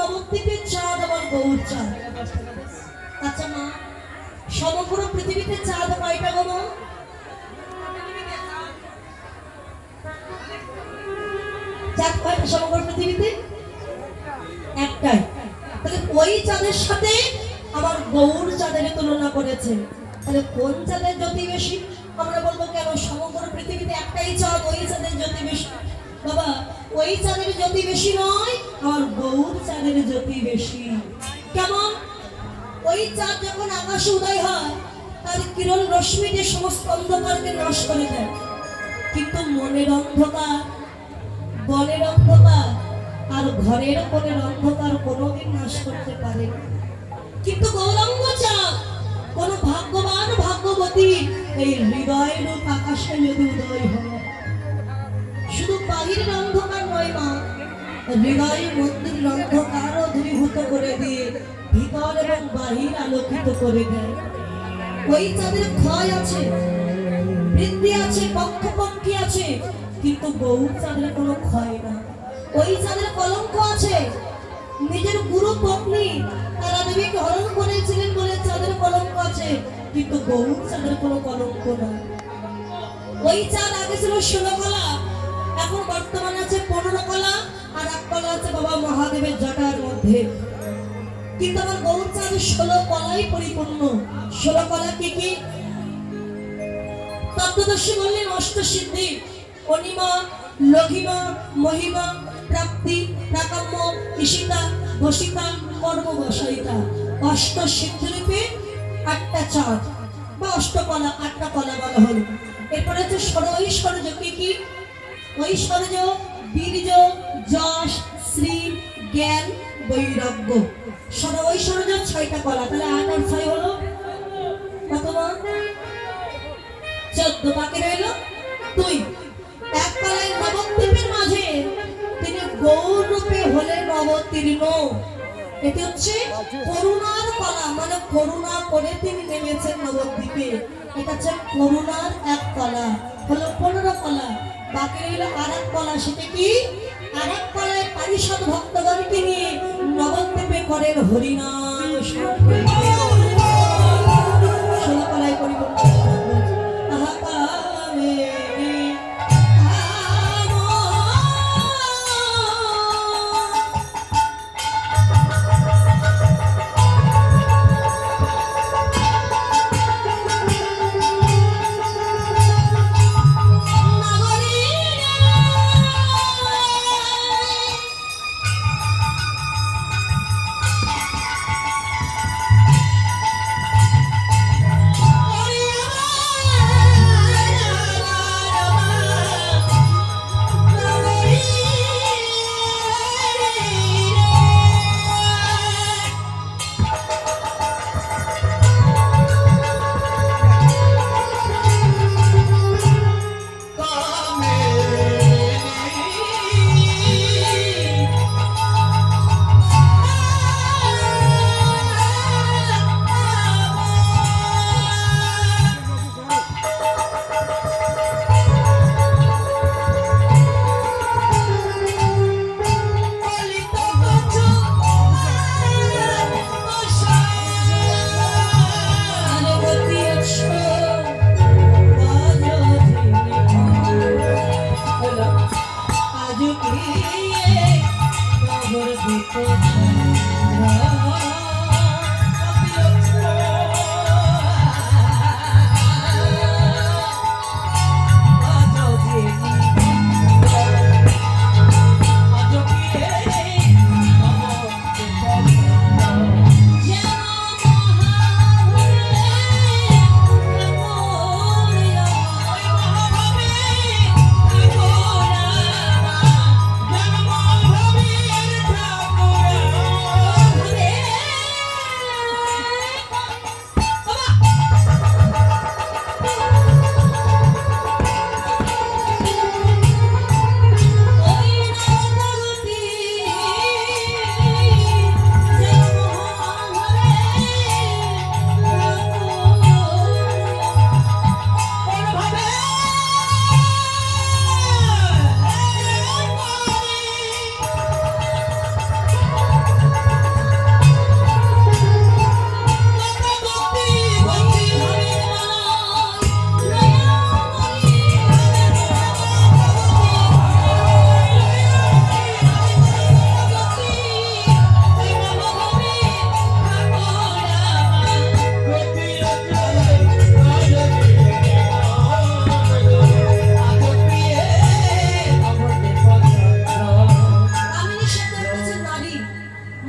নবদ্বীপের চাঁদ আমার গৌর চাঁদ। আচ্ছা মা, সমগ্র পৃথিবীতে চাঁদ কয়টা গো মা? চাঁদ কয়টা সমগ্র পৃথিবীতে? একটাই। তাহলে ওই চাঁদের সাথে আমার গৌর চাঁদের তুলনা করেছে, তাহলে কোন চাঁদের জ্যোতি বেশি? আমরা বলবো কেন সমগ্র পৃথিবীতে একটাই চাঁদ, ওই চাঁদের জ্যোতি বেশি। বাবা, ওই চাঁদের জ্যোতি বেশি নয়, আমার গৌর চাঁদের জ্যোতি বেশি। কেমন? ওই চাঁদ যখন আকাশে উদয় হয় তার কিরণ রশ্মি যে সমস্ত অন্ধকারকে নাশ করে দেয়, কিন্তু মনের অন্ধকার, বনের অন্ধকার আর ঘরের কোণের অন্ধকার কোনোদিন নাশ করতে পারে না। কিন্তু গৌরাঙ্গ চাঁদ কোন ভাগ্যবান ভাগ্যবতী এই হৃদয় রূপ আকাশে যদি উদয় হয়, শুধু বাহিরের অন্ধকার নয় মা, হৃদয় মন্দিরের অন্ধকারও দূরীভূত করে দিয়ে ভিতর এবং বাহির আলোকিত করে দেয়। ওই চাঁদের ক্ষয় আছে, বৃদ্ধি আছে, পক্ষপক্ষী আছে, কিন্তু গৌর চাঁদের কোনো ক্ষয় না। ওই চাঁদের কলঙ্ক আছে, নিজের গুরু পত্নী তারা দেবীকে হরণ করেছিলেন বলে চাঁদের কলঙ্ক আছে, কিন্তু গৌর চাঁদের কোনো কলঙ্ক না। ওই চাঁদ আগে ছিল 16 কলা, এখন বর্তমানে আছে 15 কলা, আর এক কলা আছে বাবা মহাদেবের জটার মধ্যে। কিন্তু আমার গৌর চাঁদ 16 কলাই পরিপূর্ণ। 16 কলা কি কি? তত্ত্বদর্শী বললেন অষ্টসিদ্ধি, অনিমা, লঘিমা, মহিমা, প্রাপ্তি, প্রাকাম্য, ঈশিতা, বসিতা, কর্মবশয়িতা। অষ্টসিদ্ধিরূপে 8টা চাঁদ বা অষ্টকলা, 8টা কলা বলা হল। এরপরে হচ্ছে ষড়ৈশ্বর্য। কি কি? ঐশ্বর্য, বীর্য, যশ, শ্রী, জ্ঞান, বৈরাগ্য। ষড়ৈশ্বর্য 6টা কলা, তাহলে 8 আর 6 হলো কত? 14। বাকি রইল 2। এক কলায় নবদ্বীপের মাঝে তিনি গৌর রূপে হলেন অবতীর্ণ। এটি হচ্ছে করুণার কলা, মানে করুণা করে তিনি নেমেছেন নবদ্বীপে। এটা হচ্ছে করুণার এক কলা, হলো 15 কলা। বাকি রইল আর এক কলা, সেটা কি? আর এক কলায় পারিষদ ভক্তগণকে নিয়ে নবদ্বীপে করেন হরিনাম। 16 কলায় পরিবর্তন।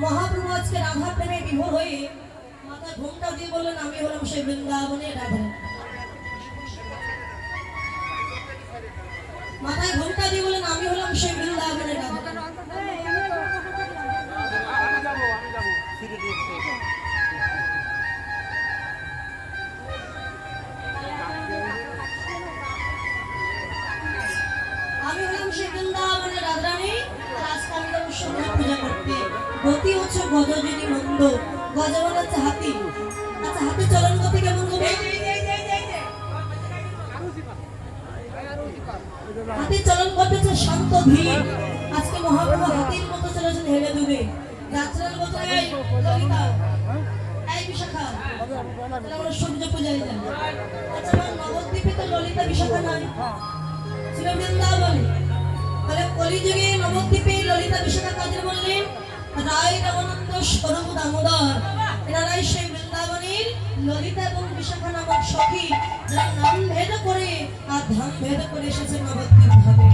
মহাপ্রভু আজকে রাধা প্রেমে বিভোর হয়ে মাথায় ঘোমটা দিয়ে বললেন আমি হলাম সেই বৃন্দাবনের রাধা। মাথায় ঘোমটা দিয়ে বললেন আমি হলাম সেই বৃন্দাবনের রাধা। আমি হলাম সেই বৃন্দাবনের রাধারানী। আজকে আমি যাবো সন্ধ্যা পূজা করতে। গতি হচ্ছে গজযোগী মন্দ। গজ মানে হচ্ছে হাতি। আচ্ছা হাতি চলন গতি কেমন হবে? হাতি চলন গতি হচ্ছে শান্ত ধীর। আজকে মহাপ্রভু হাতির মতো চলেছেন হেলে দুবে। যাত্রার মতো এই ললিতা এই বিশাখা আমরা সূর্য পূজায় যাই। আচ্ছা আমার নবদ্বীপে তো ললিতা বিশাখা নাই, ছিল বৃন্দাবনে। তাহলে কলিযুগে নবদ্বীপে ললিতা বিশাখা কাজের বললেন রায় রামানন্দ স্বরূপ দামোদর। এনারাই সেই বৃন্দাবনের ললিতা এবং বিশাখা নামক সখী, যারা নাম ভেদ করে আর ধাম ভেদ করে এসেছে নবদ্বীপ ধামে।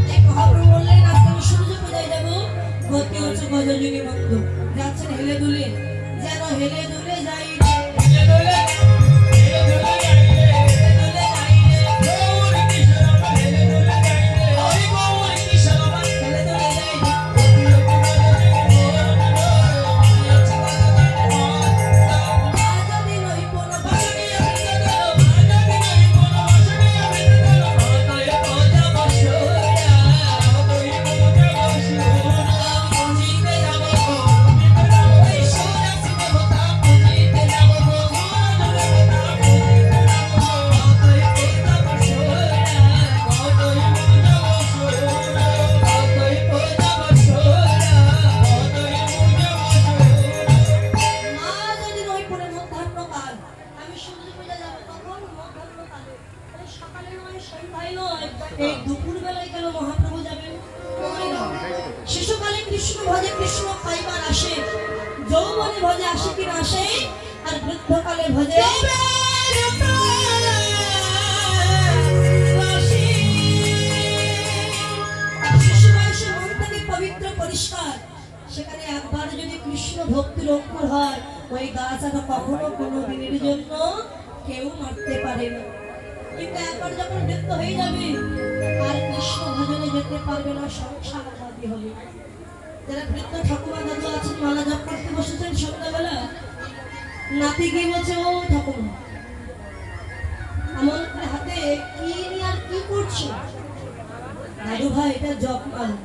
তাই মহাপ্রভু বললেন আজকে আমি সূর্য পূজায় যাবো। গতি হচ্ছে গজযোগী মন্দ। যাচ্ছেন হেলে দুলে, যেন হেলে দুলে যাই এই দুপুর বেলায় কেন মহাপ্রভু যাবেন? শিশুকালে কৃষ্ণ ভজে কৃষ্ণ পাইবার আসে, যৌবনে ভজে আসে কিনা আসে, আর বৃদ্ধকালে ভজে শিশু বয়সে মন থেকে পবিত্র পরিষ্কার। সেখানে একবার যদি কৃষ্ণ ভক্তির অঙ্কুর হয়, ওই গাছ আর কখনো কোনো দিনের জন্য কেউ মারতে পারে না। কিন্তু একবার যখন বৃদ্ধ হয়ে যাবে আর কৃষ্ণ ভজনে যেতে পারবে না, সংসার আবাদী হবে। যারা বৃদ্ধ ঠাকুমা দাদু আছেন মালা জপ করতে বসেছেন সন্ধ্যাবেলা, নাতি গিয়ে বলছে ও ঠাকুমা আমার হাতে কি নিয়ে আর কি করছো? দাদু ভাই এটা জপ মালা।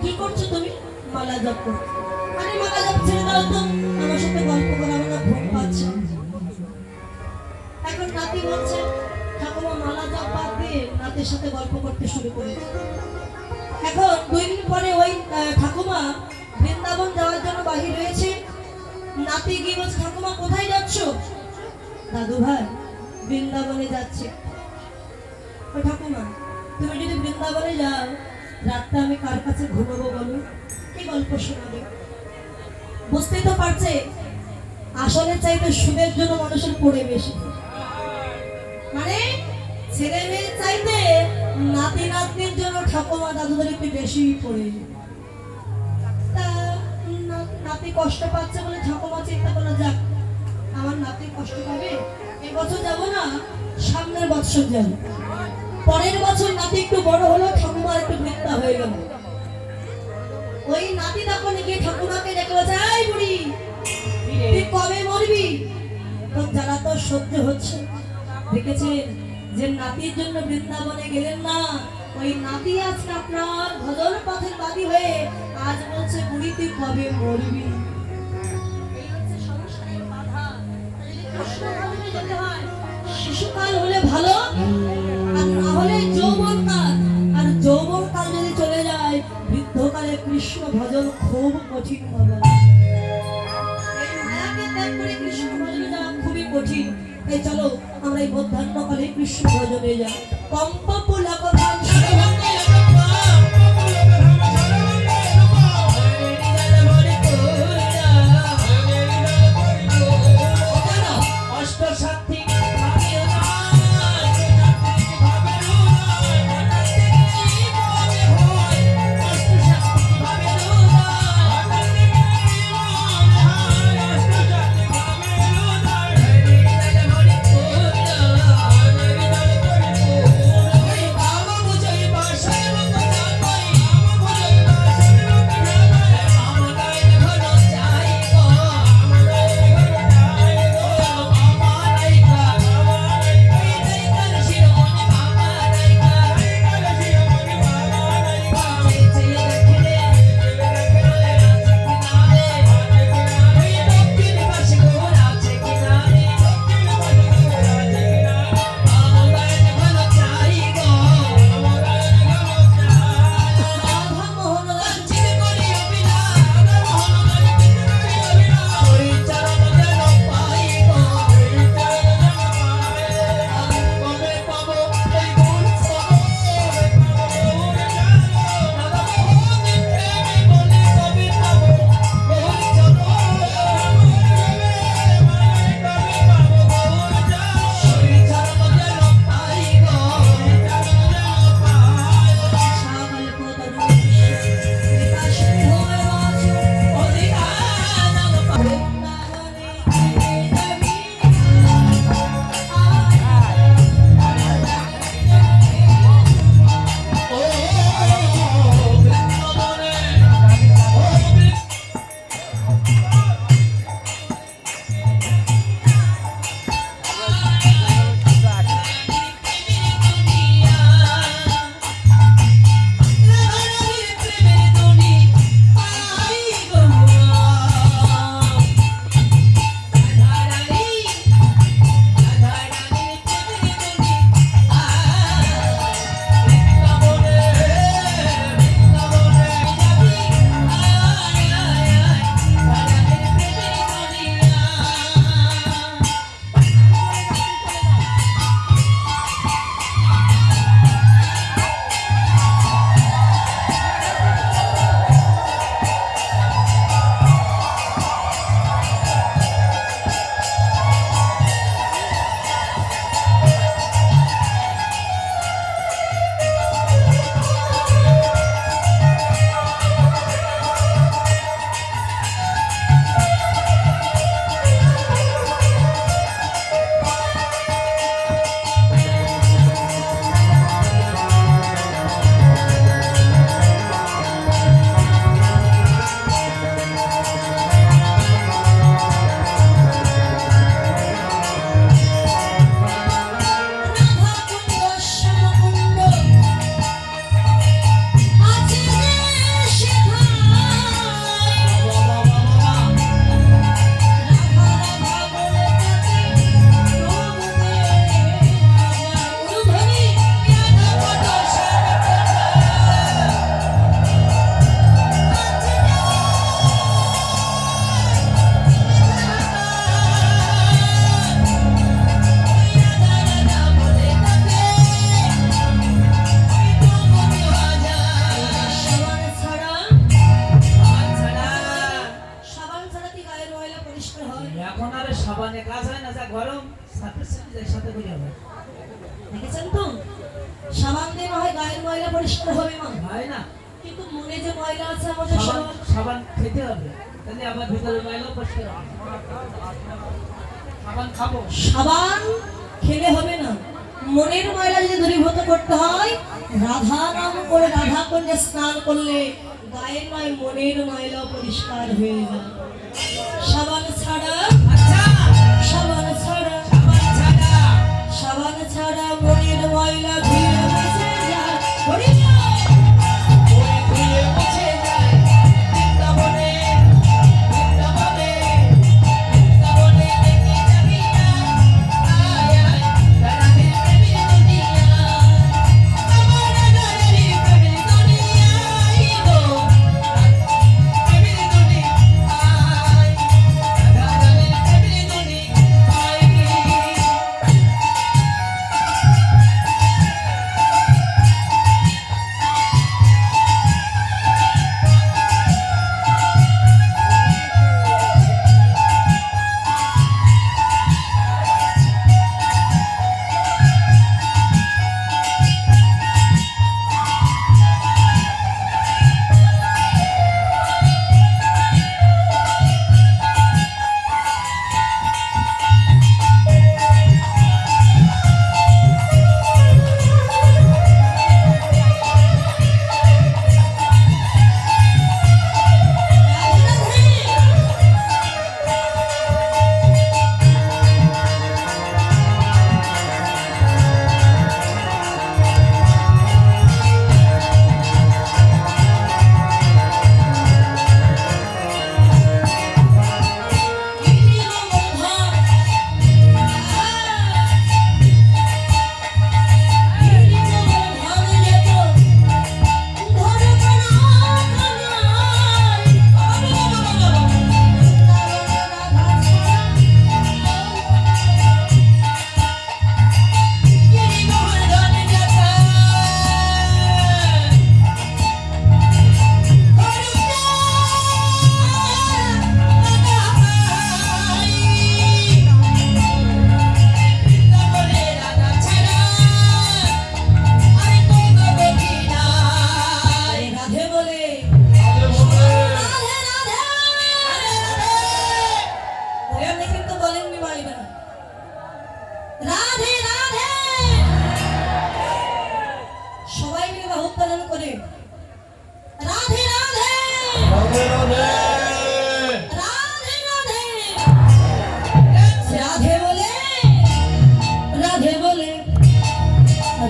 কি করছো তুমি? মালা জপ করছো। আরে মালা জপ ছেড়ে দাও তো, আমার সাথে গল্প করা আমার ঘুম পাচ্ছে। এখন নাতি বলছে ঠাকুমা মালা জপ বাদ দিয়ে নাতির সাথে গল্প করতে শুরু করেছে। এখন 2 দিন পরে ওই ঠাকুমা বৃন্দাবন যাওয়ার জন্য বাহির হয়েছে। নাতি গিয়ে বলছে ঠাকুমা কোথায় যাচ্ছ? দাদু ভাই বৃন্দাবনে যাচ্ছে। ও ঠাকুমা তুমি যদি বৃন্দাবনে যাও, রাতটা আমি কার কাছে ঘুমাবো বলো? কি গল্প শোনাবে? বুঝতেই তো পারছে আসলে চাইতে সুদের জন্য মানুষের পড়ে বেশি। মানে ছেলে মেয়ে চাইতে নাতি নাতনির জন্য ঠাকুমা দাদুদের একটু বেশি পড়ে। তা নাতি কষ্ট পাচ্ছে বলে ঠাকুমা চিন্তা করলো যাক আমার নাতি কষ্ট পাবে, এবছর যাবো না, সামনের বছর যাবো। পরের বছর নাতি একটু বড় হলো, ঠাকুমা একটু বৃদ্ধা হয়ে গেল। ওই নাতি তখন গিয়ে ঠাকুমাকে দেখে বলছে এই বুড়ি তুই কবে মরবি? তো যারা তো সহ্য হচ্ছে, দেখেছেন যে নাতির জন্য বৃন্দাবনে গেলেন না, ওই নাতি আজকে আপনার ভজন পথের বাদী হয়ে আজ বলছে বুড়ি তুই কবে মরবি। এই হচ্ছে সংসারের বাধা। যদি কৃষ্ণ ভজনে যেতে হয় শিশুকাল হলে ভালো, আর না হলে যৌবনকাল। আর যৌবনকাল যদি চলে যায় বৃদ্ধকালে কৃষ্ণ ভজন খুব কঠিন হবে। এই মায়াকে ত্যাগ করে কৃষ্ণ ভজনে যাওয়া খুবই কঠিন। এই চলো আমরা এই মধ্যাহ্নকালে কৃষ্ণ ভজনে যাই। কম্প পুলক ধাম সাবানে কাজ হয় না, যা গরম সাথে সাথে সাথে করে হবে। দেখেছেন তো সাবান দিয়ে না হয় গায়ের ময়লা পরিষ্কার হবে মা, হয় না, কিন্তু মনে যে ময়লা আছে আমাদের সাবান সাবান সাবান খেতে হবে, তাহলে আবার ভিতরে ময়লা পরিষ্কার হবে। সাবান খাবো, সাবান খেলে হবে না, মনের ময়লা যদি দূরীভূত করতে হয় রাধা নাম করে রাধা কুণ্ডে স্নান করলে গায়ের নয় মনের ময়লা পরিষ্কার হয়ে যায়। সাবান ছাড়া আচ্ছা সাবান ছাড়া সাবান ছাড়া সাবান ছাড়া মনের ময়লা ধুয়ে মুছে যায়। হরি বল। ওই ধুয়ে মুছে যায় বৃন্দাবনে, বৃন্দাবনে, বৃন্দাবনে দেখে যাবি না, আয় আয় রাধে প্রেমের দুনিয়া, আমার রাধার প্রেমের দুনিয়ায় গো, প্রেমের দুনিয়ায়, রাধার প্রেমের দুনিয়ায়। রাধে বলে আপনি কিন্তু বলেননি মাইনা রাধে রাধে, সবাই মিলে বাহু উত্তোলন করে রাধে রাধে রাধে রাধে রাধে বলে রাধে বলে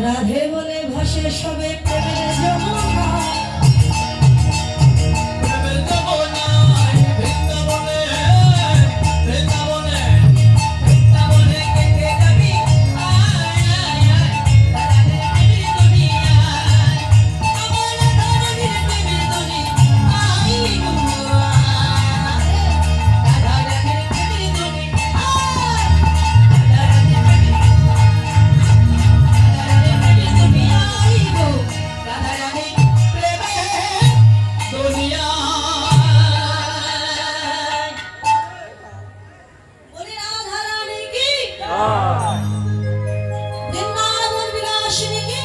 রাধে বলে ভাসে সবে প্রেমের যমুনা। বলি রাধা রানী কি, বৃন্দাবন বিলাসিনী কি,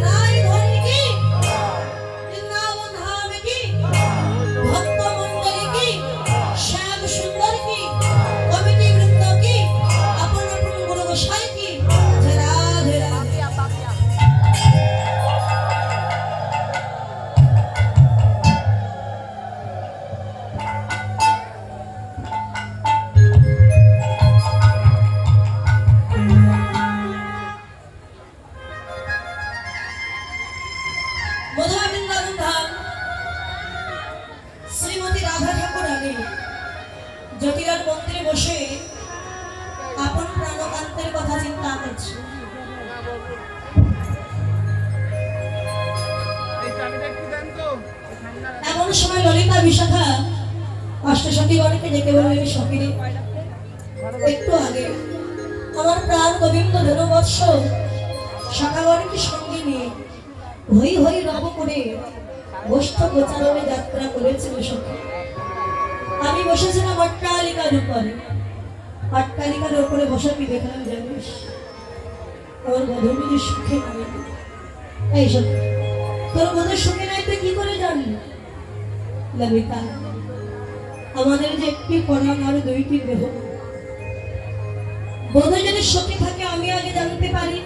রায় ধনী কি, বৃন্দাবন ধাম কি, ভক্ত মণ্ডলী কি, শ্যাম সুন্দর কি, কমিটি বৃন্দ কি, আপন আপন গুরু গোসাই কি, যে রাধে রাধে। মধুরা বৃন্দাবন ধাম শ্রীমতী রাধা ঠাকুরানী জ্যোতিরার মন্দিরে বসে আপন প্রাণকান্তের কথা চিন্তা করছে। এমন সময় ললিতা বিশাখা অষ্টসখীগণকে ডেকে বললেন, সখীরে একটু আগে আমার প্রাণ গোবিন্দ ধনুবৎস শাখাগণকে সঙ্গে নিয়ে হই হই রব করে গোষ্ঠ গোচারণে যাত্রা করেছিল সখী। আমি বসেছিলাম অট্টালিকার উপরে। অট্টালিকার উপরে বসে কি দেখলাম জানিস? আমার বধূ বুঝি সুখে নাই। এই শোন, তোর বধূ সুখে নাই তুই কি করে জানলি? ললিতা, আমাদের যে একটি পরাণ আর দুইটি দেহ, বধূ যদি সুখে থাকে আমি আগে জানতে পারি,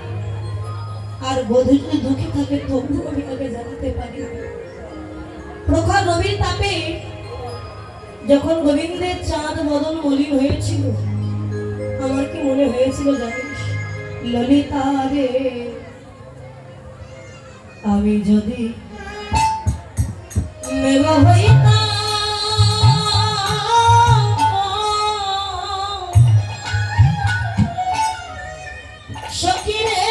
আর বধূ যদি দুঃখে থাকে তবু আমি আগে জানতে পারি। প্রখর রবির তাপে যখন গোবিন্দের চাঁদ বদন মলিন হয়েছিল, আমার কি মনে হয়েছিল জানিস? ললিতা রে, আমি যদি মেঘ হইতাম, সখী রে,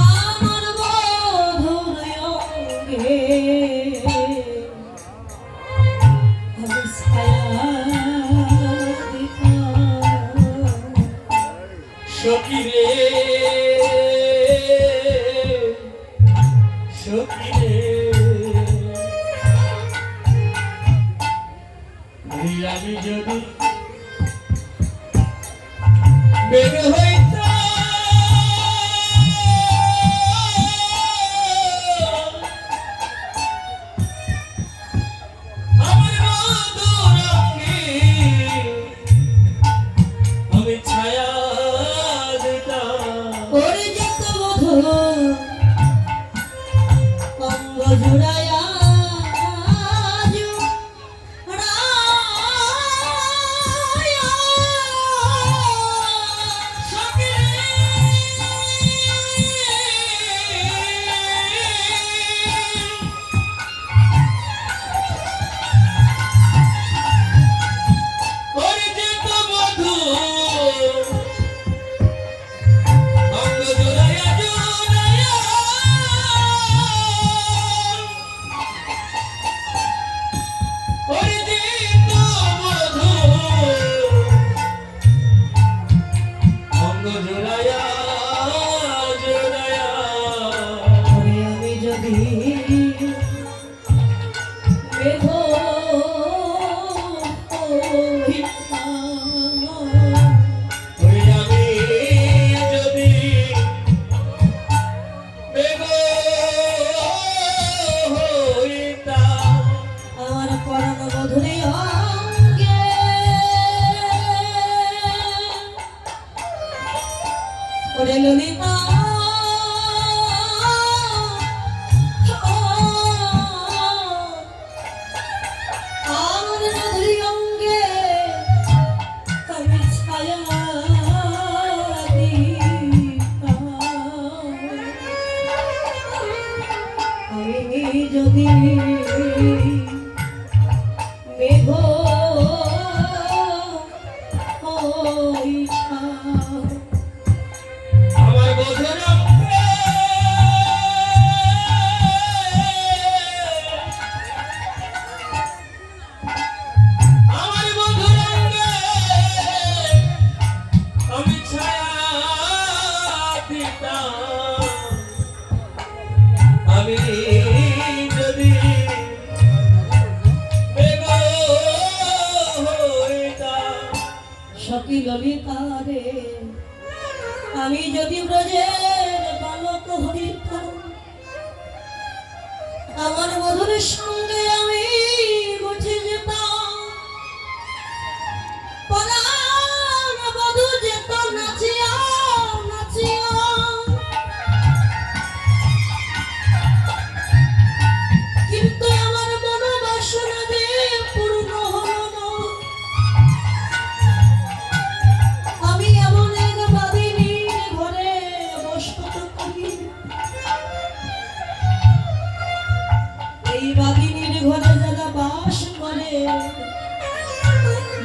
আমার বধূর অঙ্গে আমি ছায়া দিতাম। সখী রে, সখী রে, আমি যদি বের হইতাম, আমার বধূর অঙ্গে আমি ছায়া দিতাম। ওরে যত বধূ অঙ্গ জুড়ায়া ললিতা, আমার বধূর অঙ্গে আমি ছায়া দিতাম। আমি যদি মেঘ হইতাম, আমার বধূর অঙ্গে আমি ছায়া দিতাম। আমি যদি মেঘ হইতাম। সখী ললিতা রে, আমি যদি ব্রজের বালক হইতাম, আমার বধূর সঙ্গে আমি বুঝে যেতাম। পরাণ বধূ যেত নাচিয়া নাচিয়া, কিন্তু আমার মনোবাসনা যে পূর্ণ হলো না। আমি এমন এক বাদিনীর ঘরে বসত করি, এই বাদিনীর ঘরে যারা বাস করে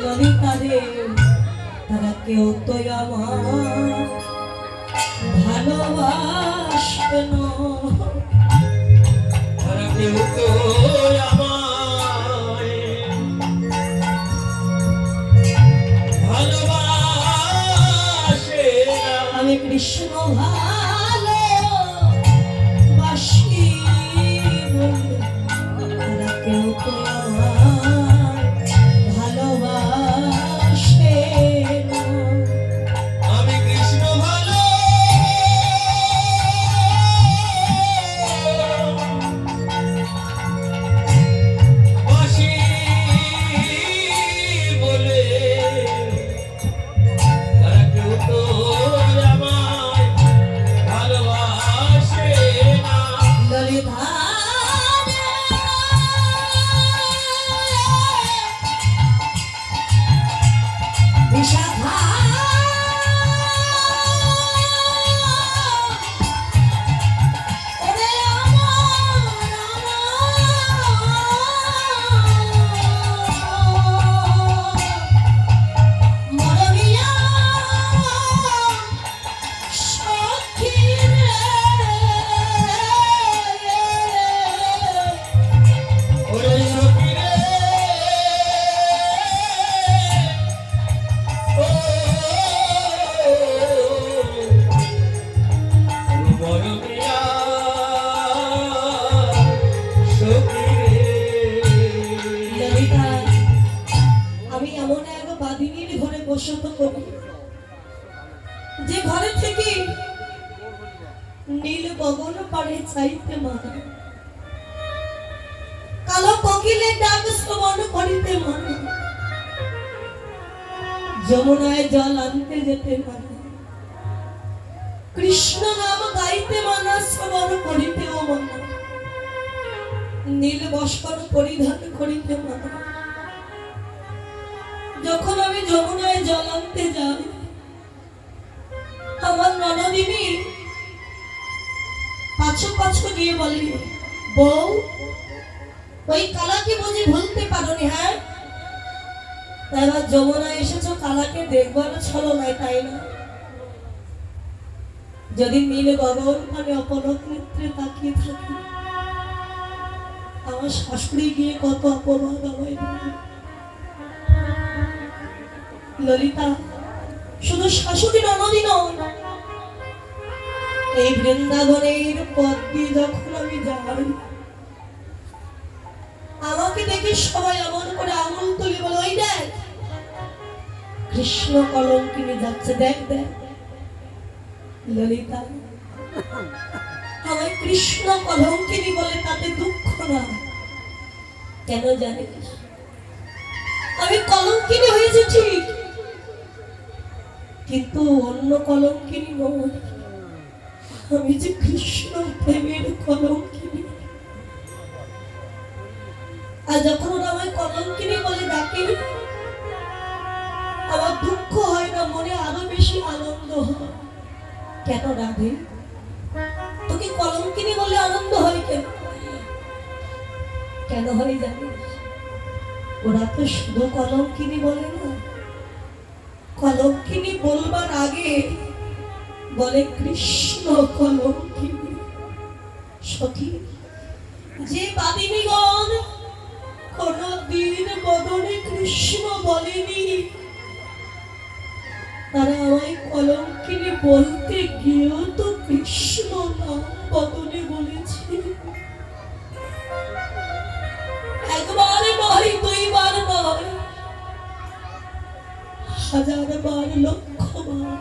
ললিতা রে, তারা কেউ তো আমার ভালোবাসবে না। তারা কেউ তো আমায় ভালোবাসে না। আমি কৃষ্ণ ভালোবাসি। স্পর্শত করি, যে ঘরে থেকে নীল গগন পারে চাইতে মানা, কালো কোকিলের ডাক শ্রবণ করিতে মানা, যমুনায় জল আনতে যেতে মানা, কৃষ্ণ নাম গাইতে মানা, শ্রবণ করিতেও মানা, নীল বস্ত্র পরিধান করিতে মানা। যখন আমি যমুনায় জল আনতে যাই, আমার ননদিনী পাছু পাছু গিয়ে বলে, বউ ওই কালাকে বুঝি ভুলতে পারোনি? হ্যাঁ, এবার যমুনায় এসেছো কালাকে দেখবার ছলনায়, তাই না? যদি নীল গগন মানে অপলক নেত্রে তাকিয়ে থাকি, আমার শাশুড়ি গিয়ে কত অপমান আমায় দিবে। ললিতা, শুধু শাশুড়ি ননদই নয়, এই বৃন্দাবনের পথ দিয়ে যখন আমি যাই, আমাকে দেখে সবাই এমন করে আঙুল তুলে বলে, ওই দেখ কৃষ্ণ কলঙ্কিনী যাচ্ছে, দেখ দেখ। ললিতা, আমায় কৃষ্ণ কলঙ্কিনী বলে তাতে দুঃখ না, কেন জানিস? আমি কলঙ্কিনী হয়েছি ঠিক, কিন্তু অন্য কলঙ্কিনী নয়, আমি যে কৃষ্ণ প্রেমের কলঙ্কিনী। আর যখন ওরা আমায় কলঙ্কিনী বলে ডাকে, আমার দুঃখ হয় না, মনে আরো বেশি আনন্দ হয়। কেন রাধে, তোকে কলঙ্কিনী বলে আনন্দ হয় কেন? কেন হয় জানিস? ওরা তো শুধু কলঙ্কিনী বলে না, কলঙ্কিনী বলবার আগে বলে কৃষ্ণ কলঙ্কিনী। সখী, যে বাদিনীগণ কোনদিন বদনে কৃষ্ণ বলেনি, তারা আমায় কলঙ্কিনী বলতে গিয়েও তো কৃষ্ণ নাম বদনে বলেছে। একবার নয়, দুইবার নয়, হাজার বার, লক্ষ বার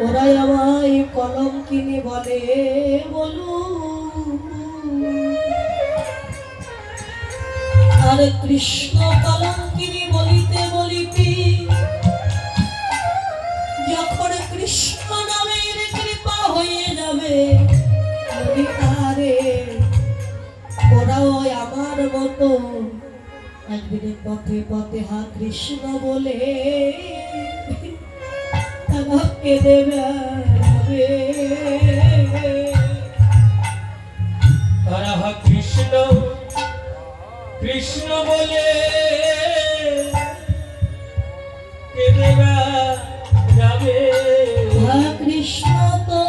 ওরাই আমায় কলঙ্কিনী বলে। বলু আর কৃষ্ণ কলঙ্কিনী বলিতে বলিতে যখন কৃষ্ণ নামের কৃপা হয়ে যাবে, ওরাও আমার মতো একদিন পথে পথে হা কৃষ্ণ বলে তারা কেঁদে বেড়াবে। তারা হা কৃষ্ণ কৃষ্ণ বলে কেঁদে বেড়াবে। হা কৃষ্ণ তো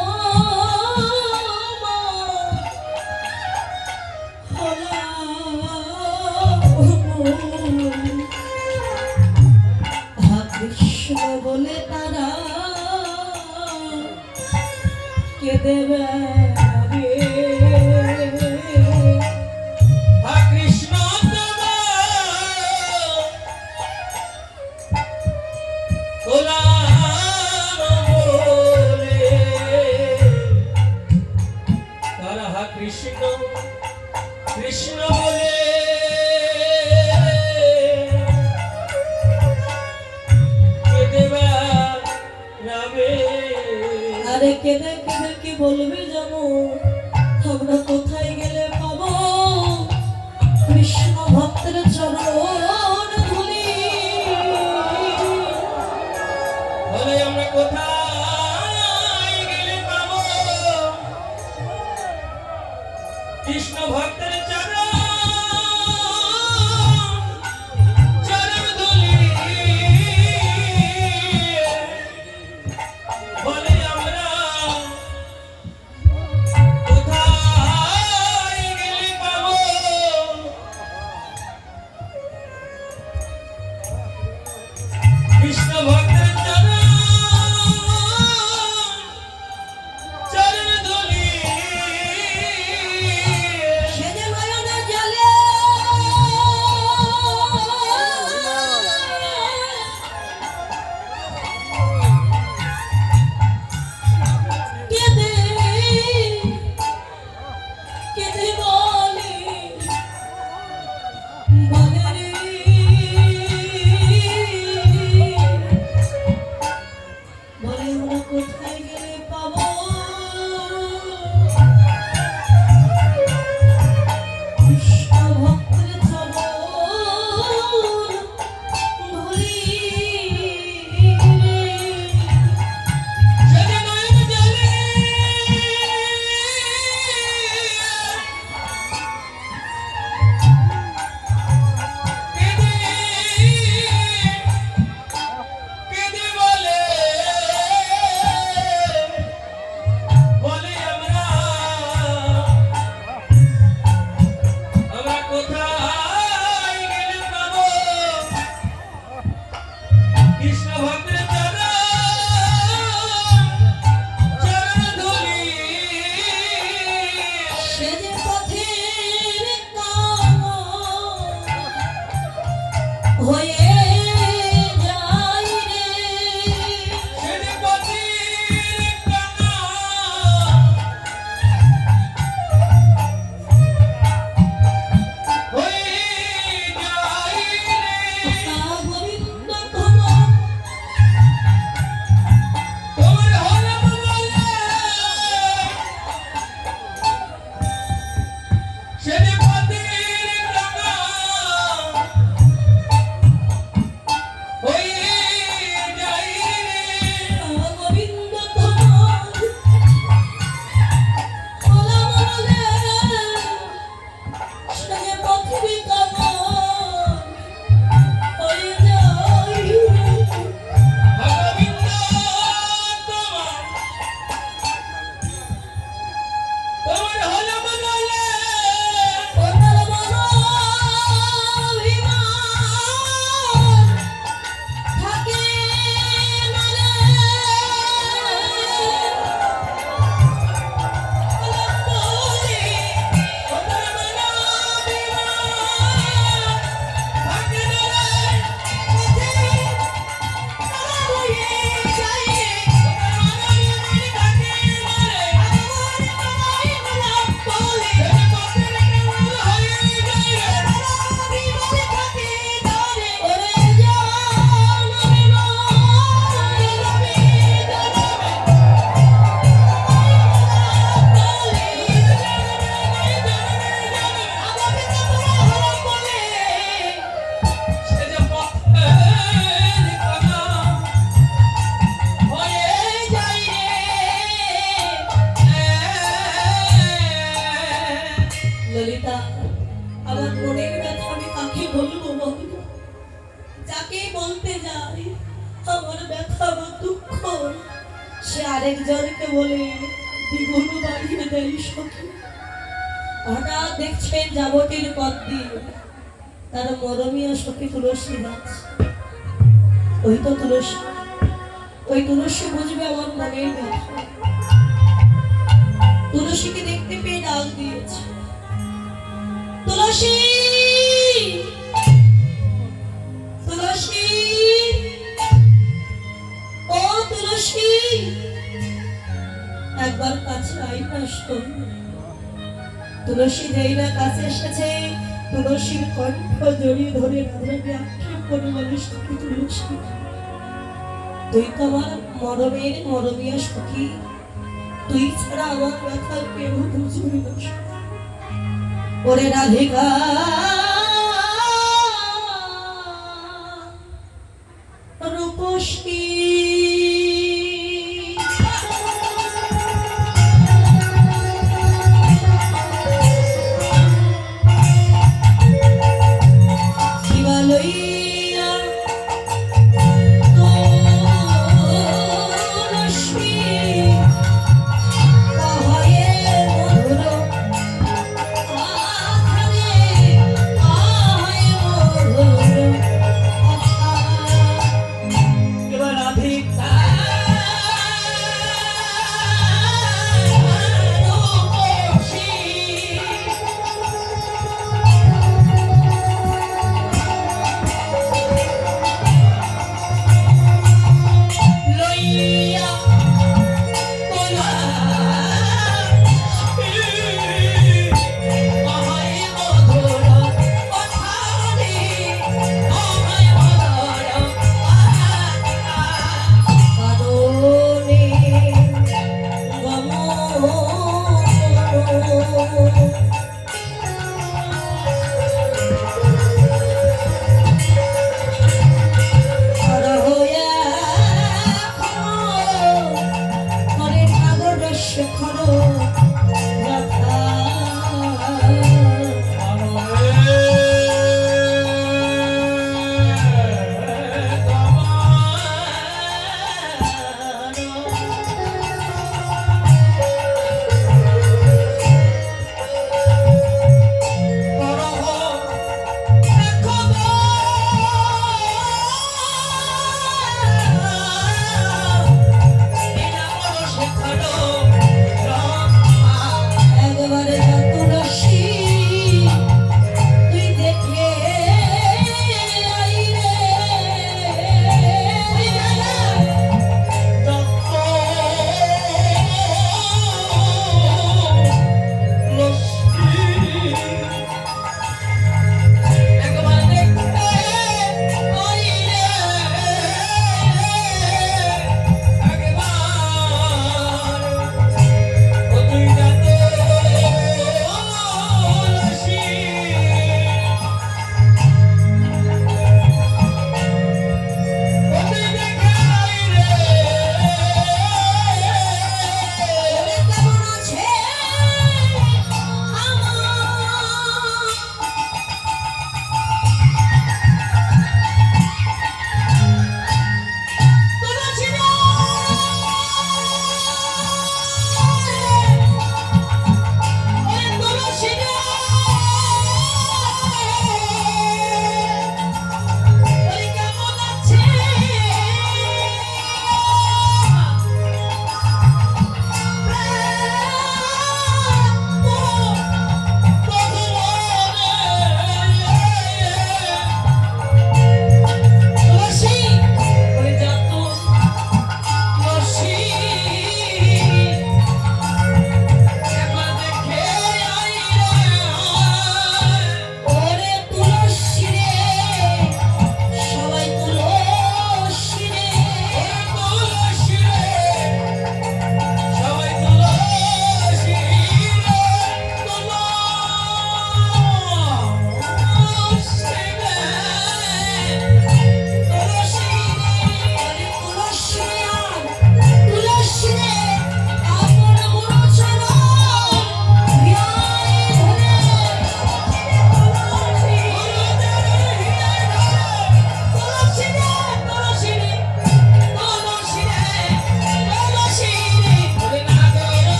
কৃষ্ণ বলে তারা কেঁদে বেড়াবে। কৃষ্ণ কৃষ্ণ কৃষ্ণ বলে আরে কেঁদে কেঁদে কি বলবি জানো, আমরা কোথায় গেলে পাবো কৃষ্ণ ভক্তের চরণ ধুলি? বলে আমরা কোথায় গেলে পাবো কৃষ্ণ ভক্তের চরণ ধুলি? বলে আমরা কোথায় গেলে পাবো কৃষ্ণ ভক্তের চরণ ধুলি? সে যে আরেকজনকে বলে দ্বিগুণ বাড়িয়ে দেয় সখী। হঠাৎ দেখছেন যাবতীর পথ দিয়ে তার মরমিয়া সখী তুলসী গাছ। ওই তো তুলসী, ওই তুলসী বুঝবে আমার মনের ব্যথা। তুলসীকে দেখতে পেয়ে ডাক দিয়েছে, তুলসী তুলসী, ও তুলসী, একবার কাছে আই না শোন। তুলসী যেই না কাছে এসেছে, তুলসীর কণ্ঠ জড়িয়ে ধরে রাধাকে আক্ষেপ করে বলিস, তুলসী তুই তো আমার মরমের মরমিয়া সখী, তুই ছাড়া আমার ব্যথা কেউ বুঝবি না। ওরে রাধিকা রূপসী, শিবালয়া তুলসী কহে মধুর আধারে, কহে মধুর কথা। এবার রাধিকা রূপসী, লইয়া কারণে গমন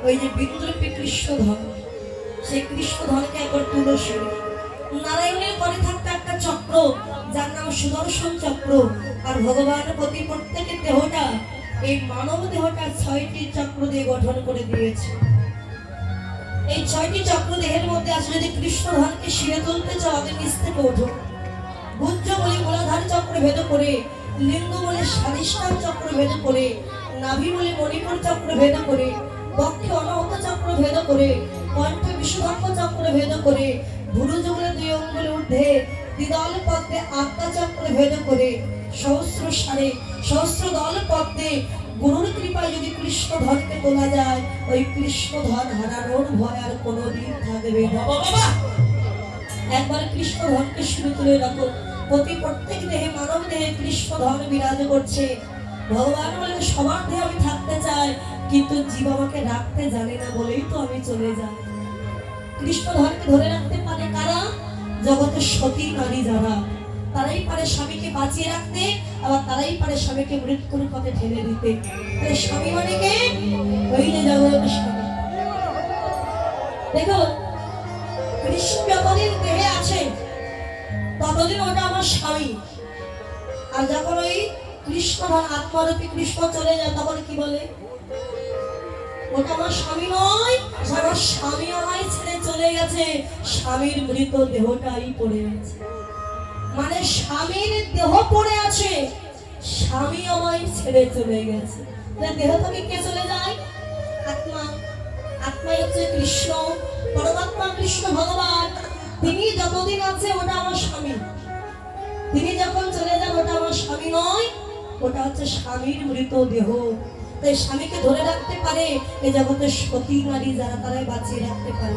ওই যে বিন্দুরূপী কৃষ্ণধন, সেই কৃষ্ণধনকে একবার তুলসী নারায়ণের পরে থাকতো একটা চক্র যার নাম সুদর্শন চক্র। আর ভগবান প্রতি প্রত্যেকের দেহটা, এই মানব দেহটা 6টি চক্র দিয়ে গঠন করে দিয়েছে। এই 6টি চক্র দেহের মধ্যে আছে। যদি কৃষ্ণধনকে শিরে তুলতে চাও, আগে নিচ থেকে ওঠো। গুজ্জ বলে মূলাধার চক্র ভেদ করে, লিঙ্গ বলে স্বাধিষ্ঠান চক্র ভেদ করে, নাভি বলে মণিপুর চক্র ভেদ করে, বক্ষে অনাহত চক্র ভেদ করে, কণ্ঠে বিশুদ্ধ চক্র ভেদ করে, ভুরুজ বলে 2 অঙ্গুল ঊর্ধ্বে দ্বিদল পদ্মে আজ্ঞা চক্র ভেদ করে, সহস্র সারে সহস্র দল পদ্মে গুরুর কৃপায় যদি কৃষ্ণধনকে তোলা যায়, ওই কৃষ্ণধন হারানোর ভয় আর কোনোদিন থাকবে না। বাবা, একবার কৃষ্ণধনকে শুরু তুলে রাখো। প্রতি প্রত্যেক দেহে, মানব দেহে কৃষ্ণধন বিরাজ করছে। ভগবান বলেন সবার দেহে আমি থাকতে চাই, কিন্তু জীব আমাকে রাখতে জানে না বলেই তো আমি চলে যাই। কৃষ্ণধনকে ধরে রাখতে পারে কারা? জগতের সতী নারী যারা, তারাই পারে স্বামীকে বাঁচিয়ে রাখতে, আবার তারাই পারে স্বামীকে মৃত্যুর পথে ঠেলে দিতে। তাই স্বামী মানে কে? ওই যে জগতের স্বামী। দেখো, কৃষ্ণ যতদিন দেহে আছে ততদিন ওটা আমার স্বামী। আর যখন ওই কৃষ্ণধন আত্মারূপী কৃষ্ণ চলে যায়, তখন কি বলে? ওটা আমার স্বামী নয়, আমার স্বামী আমায় ছেড়ে চলে গেছে, স্বামীর মৃত দেহটাই পড়ে আছে। মানে স্বামীর দেহ পড়ে আছে, স্বামী আমায় ছেড়ে চলে গেছে। দেহ থেকে কে চলে যায়? আত্মা। আত্মাই হচ্ছে কৃষ্ণ, পরমাত্মা কৃষ্ণ ভগবান। তিনি যতদিন আছে ওটা আমার স্বামী, তিনি যখন চলে যান ওটা আমার স্বামী নয়, ওটা হচ্ছে স্বামীর মৃত দেহ। তাই স্বামীকে ধরে রাখতে পারে এই জগতের সতী নারী যারা, তারাই বাঁচিয়ে রাখতে পারে।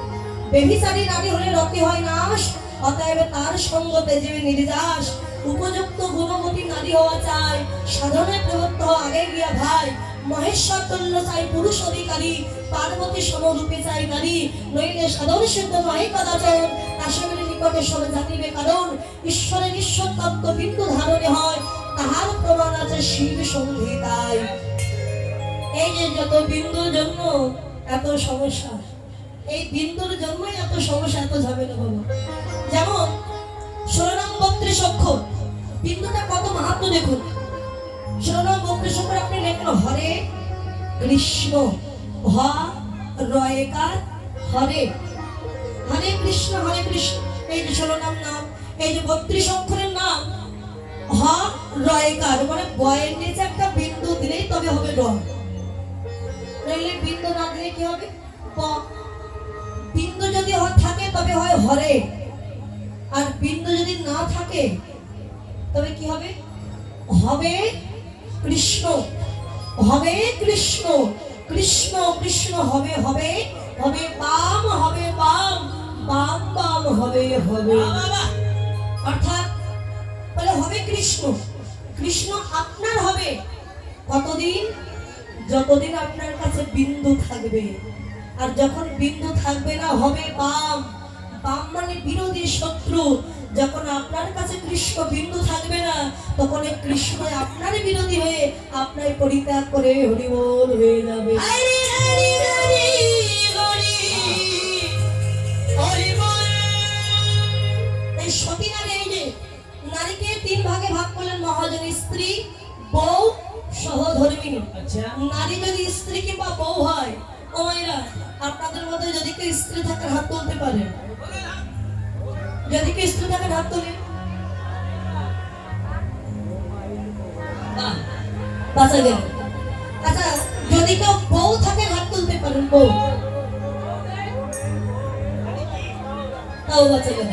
বেভিচারী নারী হলে রতি হয় নাশ, অতএব তার সঙ্গতে যে নির্যাস। উপযুক্ত গুণবতী নারী হওয়া চাই, সাধনায় প্রবৃত্ত আগে গিয়া ভাই। মহেশ্বর তুল্য চাই পুরুষ অধিকারী, পার্বতী সমরূপে চাই নারী। নইলে সাধন সিদ্ধ নহে কদাচন, আসামের নিকটে সবে জানিবে কারণ। ঈশ্বরের ঈশ্বর তত্ত্ব বিন্দু ধারণে হয়, তাহার প্রমাণ আছে শিব সংহিতায়। এই যে যত বিন্দুর জন্য এত সমস্যা, এই বিন্দুর জন্যই এত সমস্যা, এত ঝামেলা বাবা। যেমন 16 নং 32 অক্ষর, বিন্দুটা কত মাহাত্ম দেখুন। 16 নং 32 অক্ষর আপনি লেখেন হরে কৃষ্ণ, হ রয়েকার হরে, হরে কৃষ্ণ হরে কৃষ্ণ। এই যে 16 নং নাম, এই যে 32 অক্ষরের নাম হ রয়েকার, মানে বয়ের নিচে একটা বিন্দু দিলেই তবে হবে র। নইলে বিন্দু না দিলে কি হবে? প। বিন্দু যদি থাকে তবে হয় হরে, আর বিন্দু যদি না থাকে তবে কি হবে? হবে কৃষ্ণ, হবে কৃষ্ণ, কৃষ্ণ কৃষ্ণ হবে হবে, হবে বাম, হবে বাম, বাম বাম হবে হবে। অর্থাৎ বলে হবে কৃষ্ণ, কৃষ্ণ আপনার হবে কতদিন? যতদিন আপনার কাছে বিন্দু থাকবে। আর যখন বিন্দু থাকবে না, হবে বাম। বাম মানে বিরোধী, শত্রু। যখন আপনার কাছে কৃষ্ণ বিন্দু থাকবে না, তখন এই কৃষ্ণ আপনার বিরোধী হয়ে আপনার পরিত্যাগ করে হরিবোল হয়ে যাবে। এই সতী নারী, এই যে নারীকে 3 ভাগে ভাগ করলেন মহাজন, স্ত্রী, বউ, সহধর্মিণী। নারী যদি স্ত্রী কিংবা বউ হয়, ও মায়েরা, আপনাদের মধ্যে যদি কেউ স্ত্রী থাকার হাত তুলতে পারে? যদি কেউ স্ত্রী থাকার হাত তোলে, বাঁচা গেল। আচ্ছা, যদি কেউ বউ থাকে হাত তুলতে পারেন? বউ, তাও বাঁচা গেল।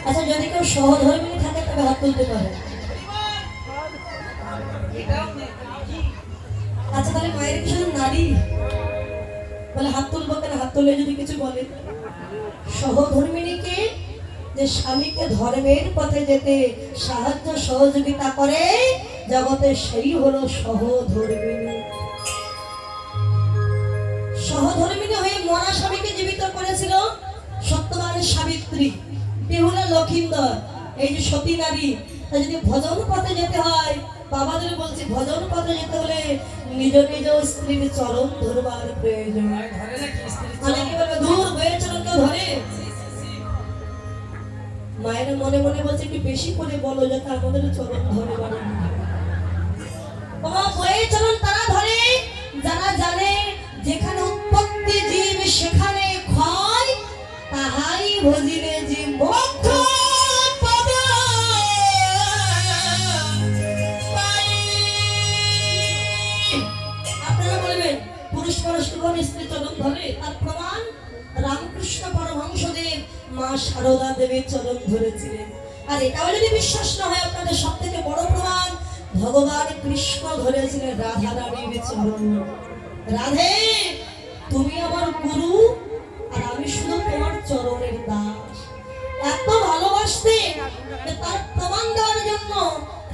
আচ্ছা, যদি কেউ সহধর্মিণী থাকে তবে হাত তুলতে পারে? আচ্ছা, তাহলে মায়ের কি শুধু নারী? বলে হাত তুলবো কেন? হাত তুললে যদি কিছু বলে। সহধর্মিণীকে, যে স্বামীকে ধর্মের পথে যেতে সাহায্য সহযোগিতা করে জগতে, সেই হলো সহধর্মিণী। সহধর্মিণী হয়ে মরা স্বামীকে জীবিত করেছিল সত্যবান সাবিত্রী, বেহুলা লক্ষিন্দর। এই যে সতী নারী, তা যদি ভজন পথে যেতে হয় বাবাদের বলছি ভজন পথে যেতে হলে নিজ নিজ স্ত্রীর চরণ ধরবার প্রয়োজন। ধরে নাকি স্ত্রী অনেকে বলবে দূর বইয়ের চরণ কেউ ধরে? মায়ের মনে মনে বলছে একটু বেশি করে বলো যাতে আমাদের চরণ ধরে বলো। বইয়ের চরণ তারা ধরে যারা জানে যেখানে উৎপত্তি জীব সেখানে ক্ষয়, তাহাই ভজিলে জীব মোক্ষ পাবে। আপনারা বলবেন পুরুষ মানুষ জীবন স্ত্রী চরণ ধরে, তার প্রমাণ রামকৃষ্ণ পরমহংসদেব মা শারদা দেবীর চরণ ধরেছিলেন। আর এটাও যদি বিশ্বাস না হয়, আপনাদের সব থেকে বড় প্রমাণ ভগবান কৃষ্ণ ধরেছিলেন রাধা রানীর চরণ। রাধে, তুমি আমার গুরু আর আমি শুধু তোমার চরণের দাস। এত ভালোবাসতে যে তার প্রমাণ দেওয়ার জন্য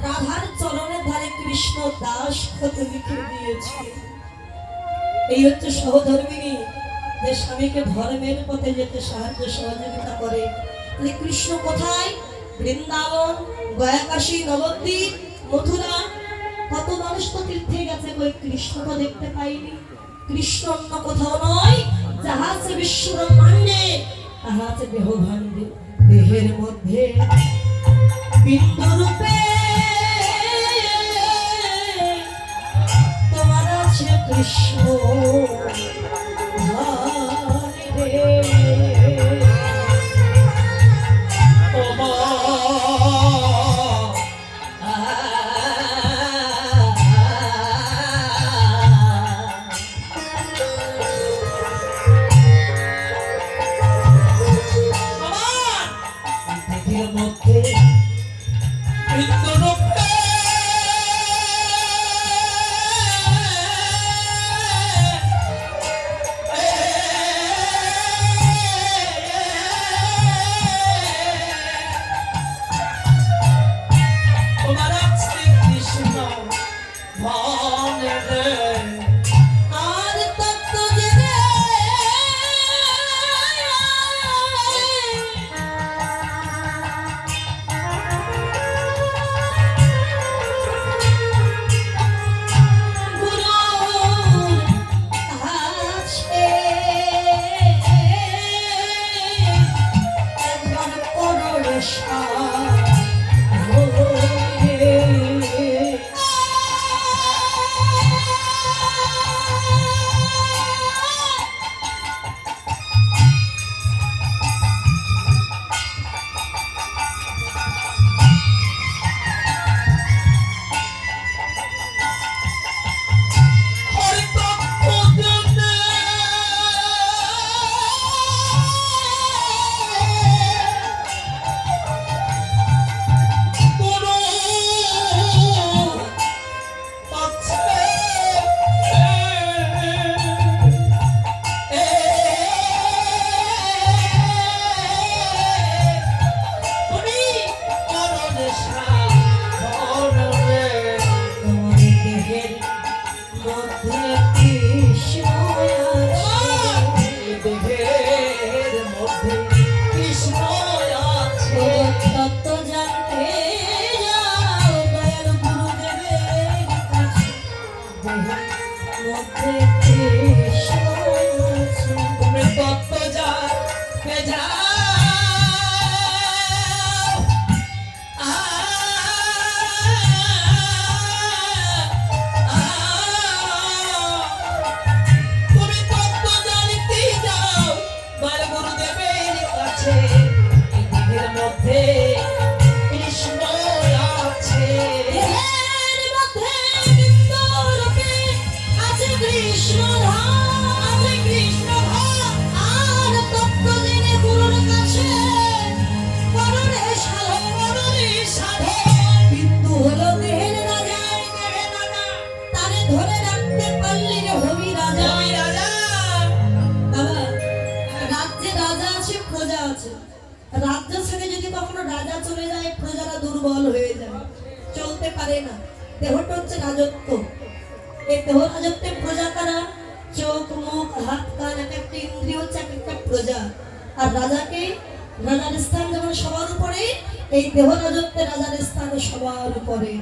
রাধার চরণের ধারে কৃষ্ণ দাস ক্ষত লিখে দিয়েছে। এই হচ্ছে সহধর্মিনী, যে স্বামীকে ধর্মের পথে যেতে সাহায্য সহযোগিতা করে। তাহলে কৃষ্ণ কোথায়? বৃন্দাবন, গয়াকাশী, নবদ্বীপ, মথুরা। কত মানুষ তো তীর্থে গেছে, কই কৃষ্ণ তো দেখতে পাইনি। কৃষ্ণ অন্য কোথাও নয়, যাহা আছে বিশ্ব ব্রহ্মাণ্ডে, তাহা আছে দেহ ভাণ্ডে। দেহের মধ্যে বিন্দু রূপে তোমার আছে কৃষ্ণ। রাজ্য ছেড়ে যদি কখনো রাজা চলে যায়, প্রজারা দুর্বল হয়ে যায়, চলতে পারে না। দেহটা হচ্ছে রাজত্ব। এই দেহ রাজত্বে প্রজা কারা? চোখ, মুখ, হাত, কান, এক একটা ইন্দ্রিয় হচ্ছে এক একটা প্রজা। আর রাজাকে, রাজার স্থান যেমন সবার উপরে, এই দেহ রাজত্বে রাজার স্থান সবার উপরে।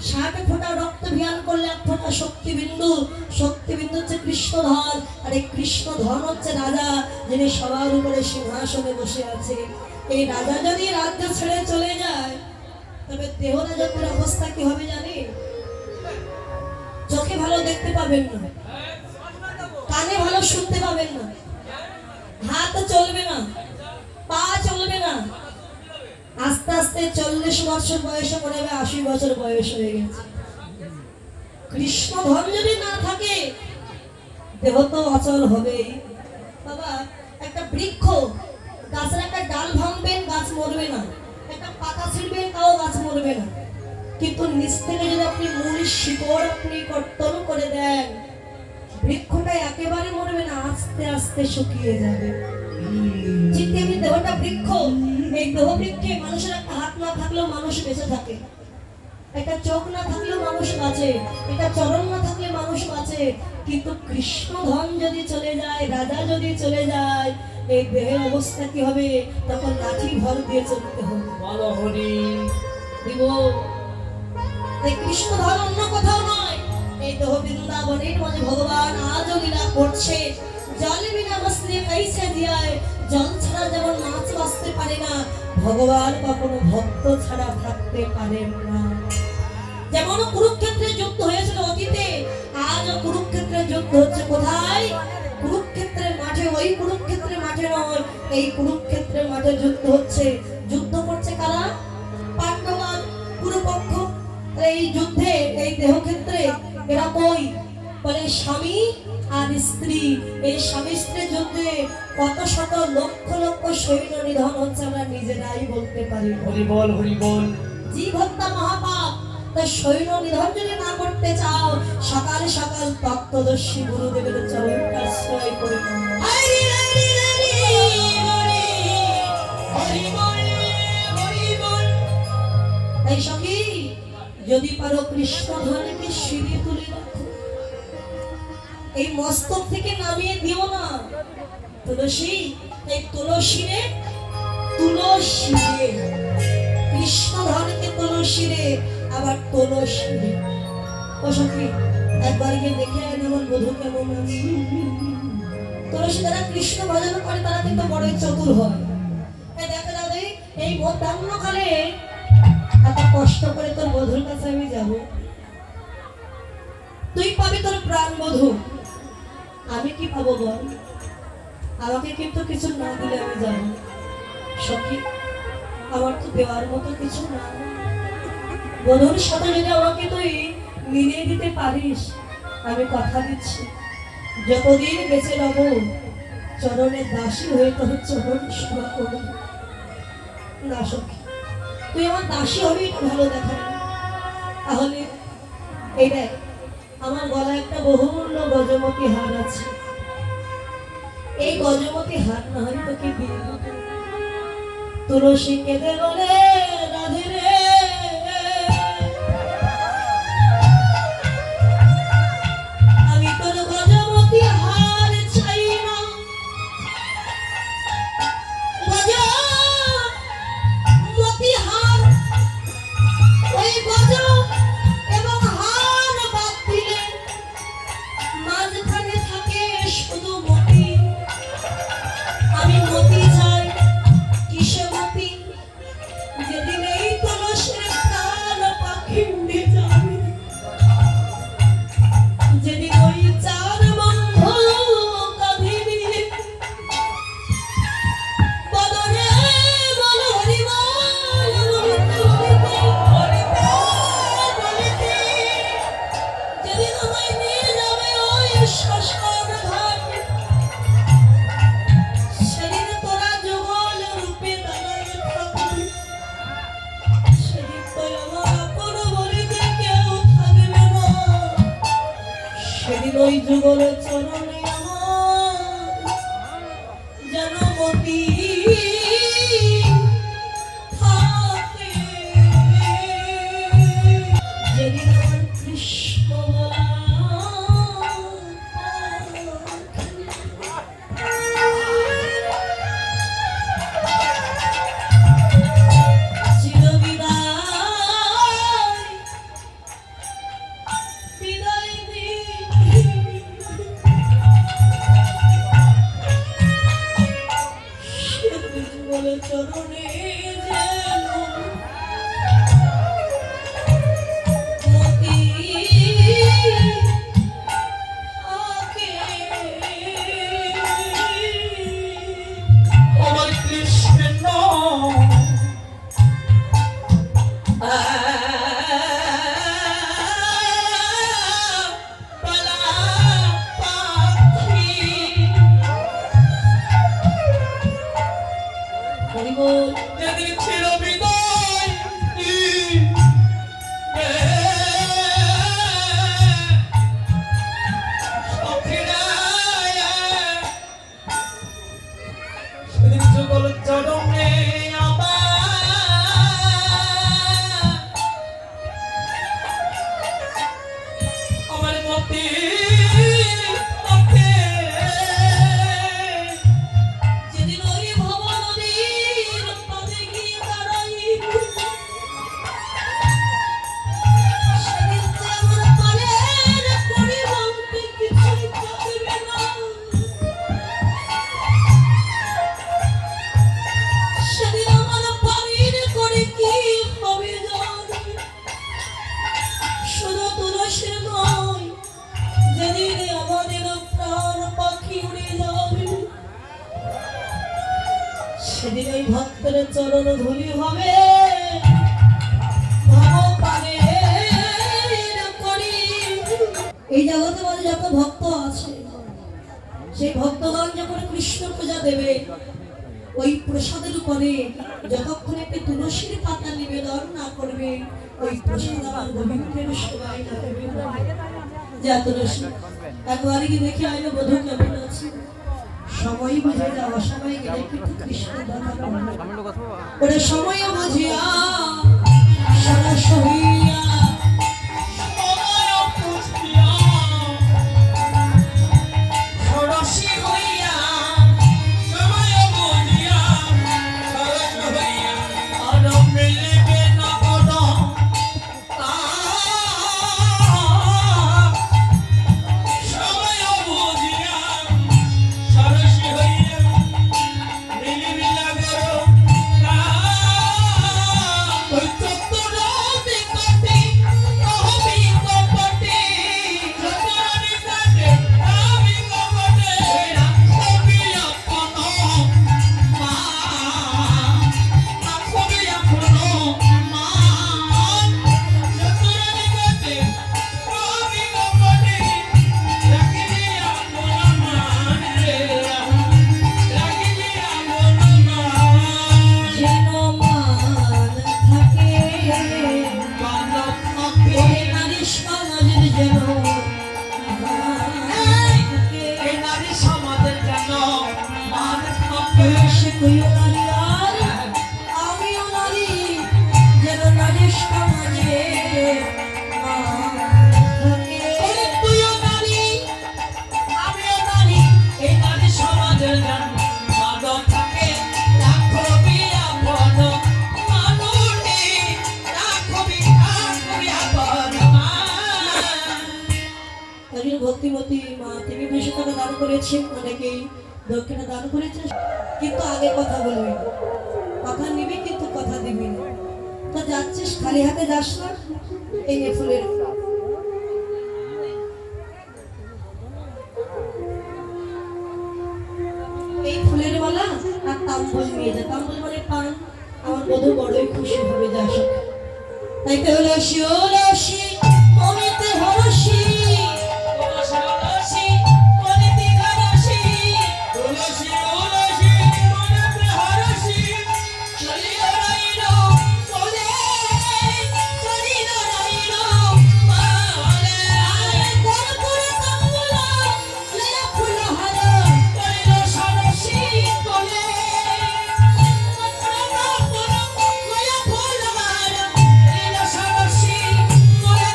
60 ফোঁটা রক্ত ভিয়ান করলে 1 ফোঁটা শক্তিবিন্দু। শক্তিবিন্দু হচ্ছে কৃষ্ণধর, আর এই কৃষ্ণধর হচ্ছে রাজা, যিনি সবার উপরে সিংহাসনে বসে আছে। এই রাজা যদি রাজ্য ছেড়ে চলে যায়, তবে দেহরাজের অবস্থা কি হবে জানি? চোখে ভালো দেখতে পাবেন না, কানে ভালো শুনতে পাবেন না, হাত চলবে না, পা চলবে না। আস্তে আস্তে 40 বছর বয়সে মনে হবে 80 বছর বয়স হয়ে গেছে। কৃষ্ণ ধন যদি না থাকে, দেহ তো অচল হবেই। বাবা, একটা বৃক্ষ, গাছের একটা ডাল ভাঙবেন, গাছ মরবে না, একটা পাতা ছিঁড়বেন, তাও গাছ মরবে না। কিন্তু নিচ থেকে যদি আপনি মূল শিকড় আপনি কর্তন করে দেন, বৃক্ষটা একেবারে মরবে না, আস্তে আস্তে শুকিয়ে যাবে। ঠিক তেমনি দেহটা বৃক্ষ, এই দেহ বৃক্ষে মানুষের একটা হাত না থাকলেও মানুষ বেঁচে থাকে, একটা চোখ না থাকলেও মানুষ বাঁচে, একটা চরণ না থাকলে মানুষ বাঁচে। কিন্তু কৃষ্ণ ধন যদি চলে যায়, রাজা যদি চলে যায়, এই দেহের অবস্থা কি হবে? তখন লাঠি ভর দিয়ে চলতে হবে। বলো হরি দিব এই কৃষ্ণ ধন অন্য কোথাও নয়, এই দেহ বৃন্দাবনের মাঝে ভগবান আজও লীলা করছে। জল বিনা বসলে কাইসে দিয়ায়, জল ছাড়া যেমন মাছ বাঁচতে পারে না, ভগবান কখনো ভক্ত ছাড়া থাকতে পারেন না। যেমন কুরুক্ষেত্রে যুদ্ধ হয়েছিল অতীতে, আজও কুরুক্ষেত্রে যুদ্ধ হচ্ছে। কোথায়? কুরুক্ষেত্রের মাঠে। ওই কুরুক্ষেত্রের মাঠে নয়, এই কুরুক্ষেত্রের মাঠে যুদ্ধ হচ্ছে। যুদ্ধ করছে কারা? পাণ্ডব আর কুরুপক্ষ। এই যুদ্ধে, এই দেহক্ষেত্রে এরা কই? বলে স্বামী আর স্ত্রী। এই স্বামী স্ত্রীর যুদ্ধে কত শত লক্ষ লক্ষ সৈন্য নিধন হচ্ছে, আমরা নিজেরাই বলতে পারি। হরি বল, হরি বল। জীব হত্যা মহাপাপ। তাই সৈন্য নিধন যদি না করতে চাও, সকাল সকাল তত্ত্বদর্শী গুরুদেবের চরণ আশ্রয় করে নাও। হরি হরি হরি হরি হরি বল, হরি বল। তাই সখী, যদি পারো কৃষ্ণ ধনকে শিরে তুলে রাখো, এই মস্তক থেকে নামিয়ে দিও না। তুলসী, এই তুলসীরে, তুলসীরে কৃষ্ণ ধনকে তুলসীরে, আবার তুলসীরে। ও সখী, একবার গিয়ে দেখে আয় আমার বধূ কেমন আছে। তুলসী যারা কৃষ্ণ ভজন করে তারা কিন্তু বড়ই চতুর হয়। দেখা যাবে এই মধ্যাহ্নকালে এত কষ্ট করে তোর বধূর কাছে আমি যাব, তুই পাবি তোর প্রাণ বধূ, আমি কি পাবো বল? আমাকে কিন্তু কিছু না দিলে আমি যাব। সখী, আমার তো দেওয়ার মতো কিছু না। বধূর সাথে যদি আমাকে তুই মিলিয়ে দিতে পারিস, আমি কথা দিচ্ছি যতদিন বেঁচে রব, চরণের দাসী হয়ে তোর চরণ সেবা করব। না সখী, তুই আমার দাসী হবি, একটু ভালো দেখায়। তাহলে এই দেখ, আমার গলায় একটা বহুমূল্য গজমতি হার আছে। এই গজমতি হার না হলে তোকে দিয়ে দেব। তুলসী কেঁদে বলে, রাধে রে, আমি তোর গজমতি হার চাই না। গজমতি হার, ওই গজ এবং হার বাদ দিলে মাঝখানে থাকে শুধু মতি। আমি মতি চাই, কিসে মতি? যেদিন এই তোর চরণে যেন মতি থাকে। আমার কৃষ্ণ পালা পাখি হরি বল। যেদিন ছিল বিদায় সখীরা সেদিন যুগল চরণে আমার মতি যেদিন ওই ভব নদীর পাড়ে গিয়ে দাঁড়াইব, সেদিন যে আমার পারের পরিবর্তে কিছুই থাকবে না। সেদিন আমার পারের করে কি হবে জানি, শুধু তুলসীর নয়, যেদিন আমাদের প্রাণ পাখি উড়ে যাবে, সেদিন ওই ভক্তের চরণ ধুলি হবে ভগবানের করি। এই জগতে বলে যত ভক্ত আছে, সেই ভক্তগণ যখন কৃষ্ণ পূজা দেবে, ওই প্রসাদের উপরে যতক্ষণ একটি তুলসীর পাতা নিবেদন না করবে, ওই প্রসাদ আমার গোবিন্দের সেবায় লাগবে না। যা তুলসী একবারে কি দেখে আইলো বধূ কেমন আছে, সময় বুঝে যাওয়া, সময় গেলে কিন্তু কৃষ্ণ দেখা পাবে। ওরে সময় বুঝিয়া সরস হইয়া সময় পুষ্পিয়া ষোড়শী হইয়া সময় বলিয়া সরস হইয়া আর মিলিবে না কোনো সময় বুঝিয়া সরসী হইয়া মিলিবে না কোনো ওই চতুর বিকটে কবি কপটে চতুর বিকটে কবি কপটে কবি আপন মা কবি আপন মা চতুর বিকটে কবি কপটে রাখিবি আপন মান রে রাখিবি আপন মান যেন মান থাকে, বালক ওরে নারী সমাজের যেন মান থাকে। এই নারী সমাজের যেন মান থাকে। সে কইও নারী আর আমিও নারী, যেন নারী সমাজে মান থাকে। ওরে তুইও নারী, আমিও নারী, এই নারী সমাজের যেন মান থাকে। রাখবি আপন মানুষে, রাখবি আপন মান। একজন ভক্তিমতী মা, তিনি 200 টাকা দান করেছেন, অনেকেই দক্ষিণা দান করেছেন, কিন্তু আগে কথা বলবি, কথা নিবি কিন্তু কথা দিবি না। তো যাচ্ছিস খালি হাতে যাস না, এই নে ফুলের এই ফুলের মালা আর তাম্বুল নিয়ে যা। তাম্বুল মানে পান, আমার বধূ বড়ই খুশি হবে যা সব। তাই তো হলো শিওরসি মনেতে হরসি, তুলসী তুলসী মনেতে হরসি, তুলসী তুলসী মনেতে হরসি, চলিও রইলো বলে, চলিও রইলো বলে। কর্পূর তাম্বুল লয়া ফুল হার, করিল সরসী কোলে, লয়া ফুল হার, করিল সরসী কোলে।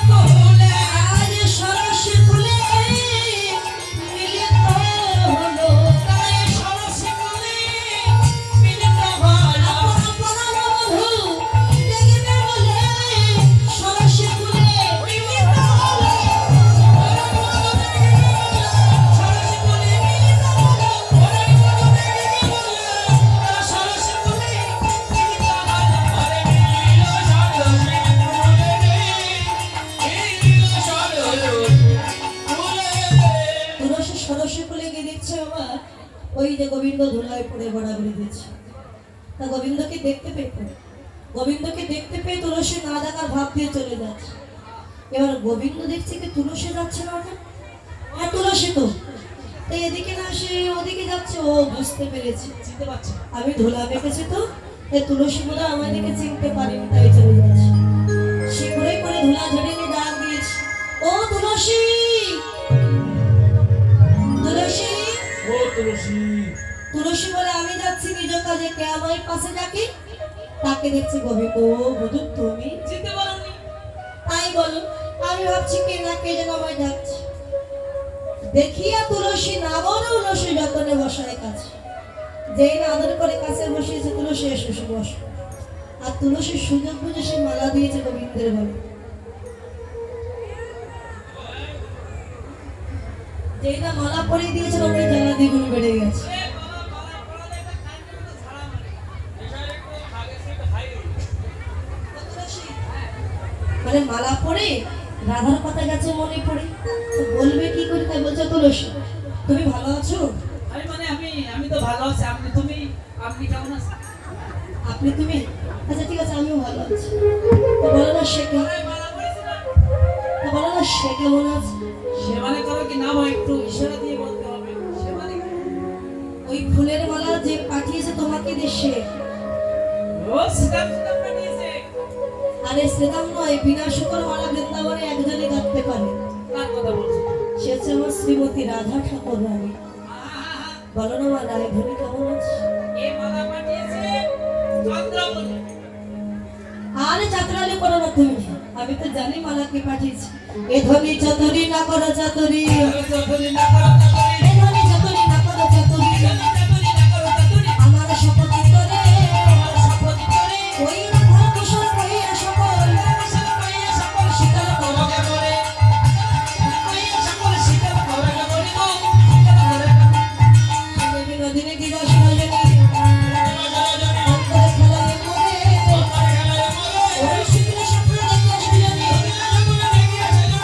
বলে গিয়ে দেখছে বাবা ওই যে গোবিন্দ ধুলায় পড়ে গড়াগড়ি দিচ্ছে। তা গোবিন্দকে দেখতে পেয়ে তুলসী না দেখার ভাব দিয়ে চলে যাচ্ছে। এবার গোবিন্দ দেখছে কি তুলসী যাচ্ছে না ওটা, হ্যাঁ তুলসী তো, তাই এদিকে না সে ওদিকে যাচ্ছে। ও বুঝতে পেরেছে, চিনতে পারছি আমি ধুলা দেখেছি তো, এই তুলসী বোধহয় আমার দিকে চিনতে পারিনি, তাই চলে যাচ্ছে। শিবরে করে ধুলা ঝেড়ে নিয়ে ডাক দিয়েছে, ও তুলসী, তুলসী। ও তুলসী। তুলসী বলে আমি যাচ্ছি নিজ কাজে, কে আমার পাশে ডাকে? তাকে দেখছি গোবিন্দ। ও বধূ তুমি? চিনতে পারোনি? তাই বলো। আমি ভাবছি কে না কে যেন আমায় ডাকছে। দেখিয়া তুলসী না বলে তুলসী যতনে বসায় কাছে, যেই না আদর করে কাছে বসিয়েছে তুলসী এসে বসে। আর তুলসীর সুযোগ বুঝে সে মালা দিয়েছে গোবিন্দের বলে। যেই না মালা পরিয়ে দিয়েছে ওকে জ্বালা দ্বিগুণ বেড়ে গেছে। মানে মালা পরে রাধার কথা গেছে মনে পড়ে, তো বলবে কি করে, তাই বলছে তুলসী তুমি ভালো আছো? আমি মানে আমি তো ভালো আছি, আপনি কেমন আছেন? আপনি তুমি? আচ্ছা ঠিক আছে আমিও ভালো আছি। তো বলো না সে কেমন, তো বলো না সে কেমন আছে? সে মানে কারো কি নাম হয় একটু ইশারা দিয়ে বলতে হবে, সে মানে কি? ওই ফুলের মালা যে পাঠিয়েছে তোমাকে দেশে। ও সিতাম পাঠিয়েছে। আরে শ্রীরাম নয়, বিনা শুকর মালা বৃন্দাবনে একজনই গাঁথতে পারে। কার কথা বলছো? সে হচ্ছে আমার শ্রীমতী রাধা ঠাকুর রানী। বলো না মা রায়ধনী কেমন আছে? এই মালা পাঠিয়েছে চন্দ্রমণি। আরে চাতুরালি করো না তুমি, আমি তো জানি মালা কে পাঠিয়েছে। এ ধনী চাতুরি না করো চাতুরি, চন্দ্রমণি না করো চাতুরি, এ ধনী চাতুরি না করো চাতুরি, চন্দ্রমণি না করো চাতুরি, আমার শপথ করে আমার শপথ করে ওই রাধার কুশল কইয়া সকল কুশল কইয়া সকল শীতল করবে করে, কইয়া সকল শীতল করবে করে গো, শীতল করবে। দেবী নদিনে কি রস রজনী অন্তরে খেলায় মরে, ওই শুক্ল স্বপ্ন দেখিয়া সজনী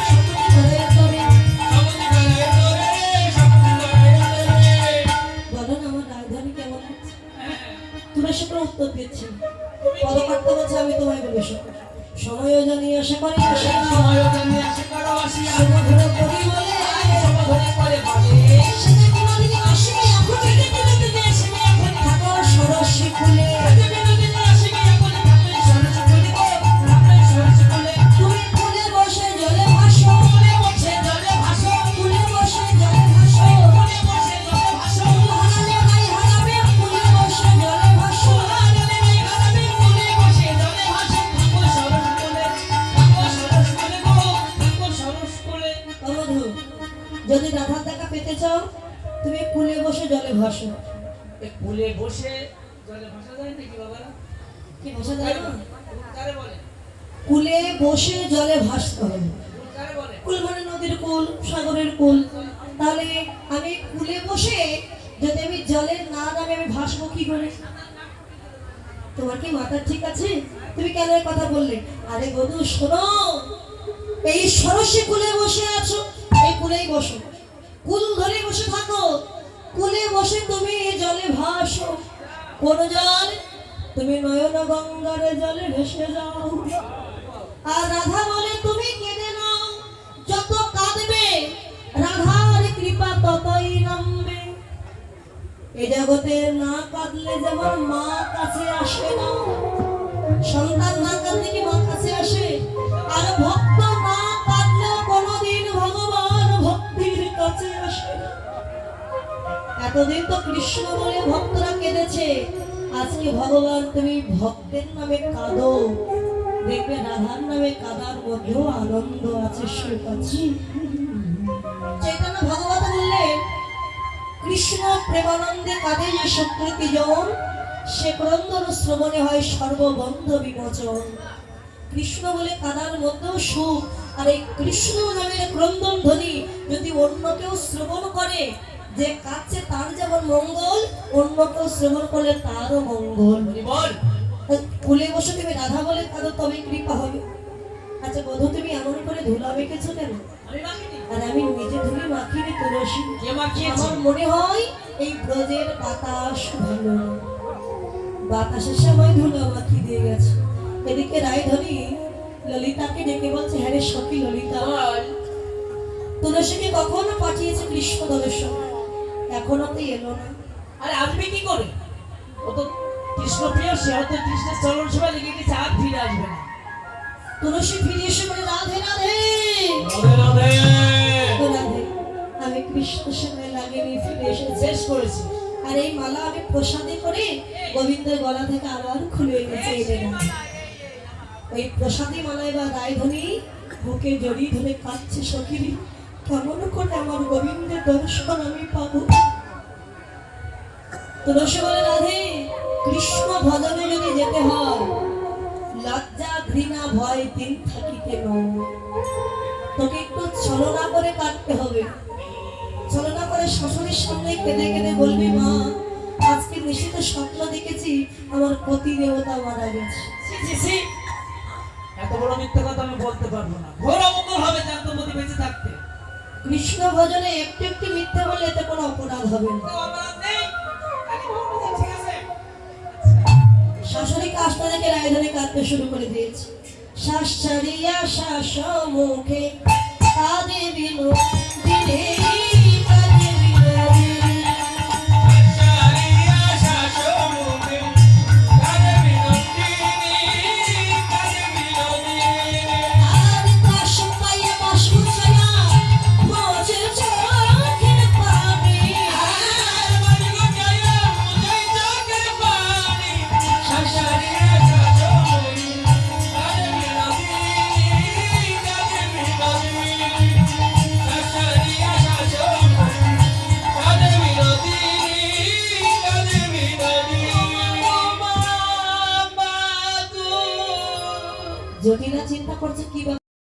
করে করে। বলো না আমার রাজধানী কেমন আছে? তোমরা সে কোনো উত্তর দিচ্ছি না। পদকর্তা বলছে আমি তোমায় বলে শোনো। সময় জানি আশা করি আশা সমধুর করি বলে সেটা কোনোদিন আসবে এখন ঠাকুর সরস্বী ফুলে তুমি ফুলে বসে জলে ভাসো, ফুলে বসে জলে ভাসো, হারালে নাই হারাবে ফুলে বসে জলে ভাসো। বন্ধু, যদি রাধার দেখা পেতে চাও তুমি ফুলে বসে জলে ভাসো। ফুলে বসে জলে ভাসা যায় নাকি বাবারা? কি ভাসা যায় না? কারে বলে? কুলে বসে জলে ভাসতে হবে। কারে বলে? কুল মানে নদীর কুল, সাগরের কুল। তাহলে আমি কুলে বসে যদি আমি জলের না নামে আমি ভাসবো কি করে? তোমার কি মাথা ঠিক আছে? তুমি কেন এই কথা বললে? আরে বধূ শোনো, এই সরস্বী কুলে বসে আছো, এই কুলেই বসো, কুল ধরে বসে থাকো, কুলে বসে তুমি জলে ভাসো। কোন জল? তুমি নয়ন গঙ্গার জলে ভেসে যাও। আর রাধা বলে তুমি কেঁদে নাও, যত কাঁদবে রাধার কৃপা ততই নামবে। এ জগতে না কাঁদলে যেমন মা কাছে আসে না, সন্তান না কাঁদলে কি মা কাছে আসে? আর ভক্ত না কাঁদলেও কোনোদিন ভগবান ভক্তির কাছে আসে না। এতদিন তো কৃষ্ণ বলে ভক্তরা কেঁদেছে, আজকে ভগবান তুমি ভক্তের নামে কাঁদো, দেখবে রাধার নামে কাদার মধ্যেও আনন্দ আছে, সুখ আছে। চৈতন্য ভগবত বললেন কৃষ্ণ প্রেমানন্দে কাঁদে যে সুকৃতি জন, সে ক্রন্দন শ্রবণে হয় সর্ববন্ধ বিমোচন। কৃষ্ণ বলে কাদার মধ্যেও সুখ, আর এই কৃষ্ণ নামের ক্রন্দন ধ্বনি যদি অন্য কেউ শ্রবণ করে, যে কাছে তার যেমন মঙ্গল, অন্য কেউ শ্রবণ করলে তারও মঙ্গল। বল কুলে বসে তুমি রাধা বলে কাঁদো, তবে কৃপা হবে। আচ্ছা বধূ তুমি এমন করে ধুলা মেখেছো কেন? আমি মাখিনি। আর আমি নিজে ধুলি মাখিনি তুলসী। কে মাখিয়েছে? আমার মনে হয় এই ব্রজের বাতাস ভালো, বাতাসের সময় ধুলো মাখিয়ে দিয়ে গেছে। এদিকে রায়ধনী ললিতাকে ডেকে বলছে, হ্যাঁ রে সখী ললিতা, বল। তুলসীকে কখনো পাঠিয়েছে কৃষ্ণ দলের সঙ্গে, এখনো তো এলো না। আরে আসবে কি করে? ও তো কৃষ্ণপ্রিয়, সে হয়তো কৃষ্ণের চরণ সেবা লেগে গেছে, আর ফিরে আসবে না। তুলসী ফিরে এসে বলে, রাধে রাধে। রাধে রাধে। ও রাধে, আমি কৃষ্ণ সেবায় লাগেনি, ফিরে এসেছি। শেষ করেছি। আর এই মালা আমি প্রসাদে করে গোবিন্দের গলা থেকে আবার খুলে এনেছি এনে না। ওই প্রসাদী মালায় বা রায়ধনী বুকে জড়িয়ে ধরে কাঁদছে, সখী কেমন করে আমার গোবিন্দের দর্শন আমি পাবো। তুলসী বলে, রাধে কৃষ্ণ ভজনে যদি যেতে হয়, লজ্জা ঘৃণা ভয় দিন থাকিতে নয়, তোকে একটু ছলনা করে কাটতে হবে। ছলনা করে শ্বশুরের সামনে কেঁদে কেঁদে বলবি, মা আজকে নিশিত স্বপ্ন দেখেছি আমার পতি দেবতা মারা গেছে। ছি, ছি, ছি। এত বড় মিথ্যা কথা আমি বলতে পারবো না। ঘোর অমঙ্গল হবে জান্তপতি বেঁচে থাকতে। কৃষ্ণ ভজনে একটু একটু মিথ্যে বললে এতে কোনো অপরাধ হবে না। তো অপরাধ নেই। খালি বলবো, ঠিক আছে? শাশুড়ি কাজটা দেখে রায়ধনী কাঁদতে শুরু করে দিয়েছে। শ্বাস ছাড়িয়া শ্বাস মুখে কাঁদে বিনোদিনী, কাঁদে বিনোদিনী। শাশারিয়া শাসমুখে কাঁদে বিনোদিনী, কাঁদে বিনোদিনী। আর কাশ পাইয়া বাস গুছাইয়া মোছে চোখের পানি। আর বাড়ি গোটাইয়া মুছাই চোখের পানি। শাশারিয়া শাসমুখে কাঁদে বিনোদিনী, কাঁদে বিনোদিনী। শাশারিয়া শাসমুখে কাঁদে বিনোদিনী, কাঁদে বিনোদিনী। বাবা গো। জটিলা চিন্তা করছে কি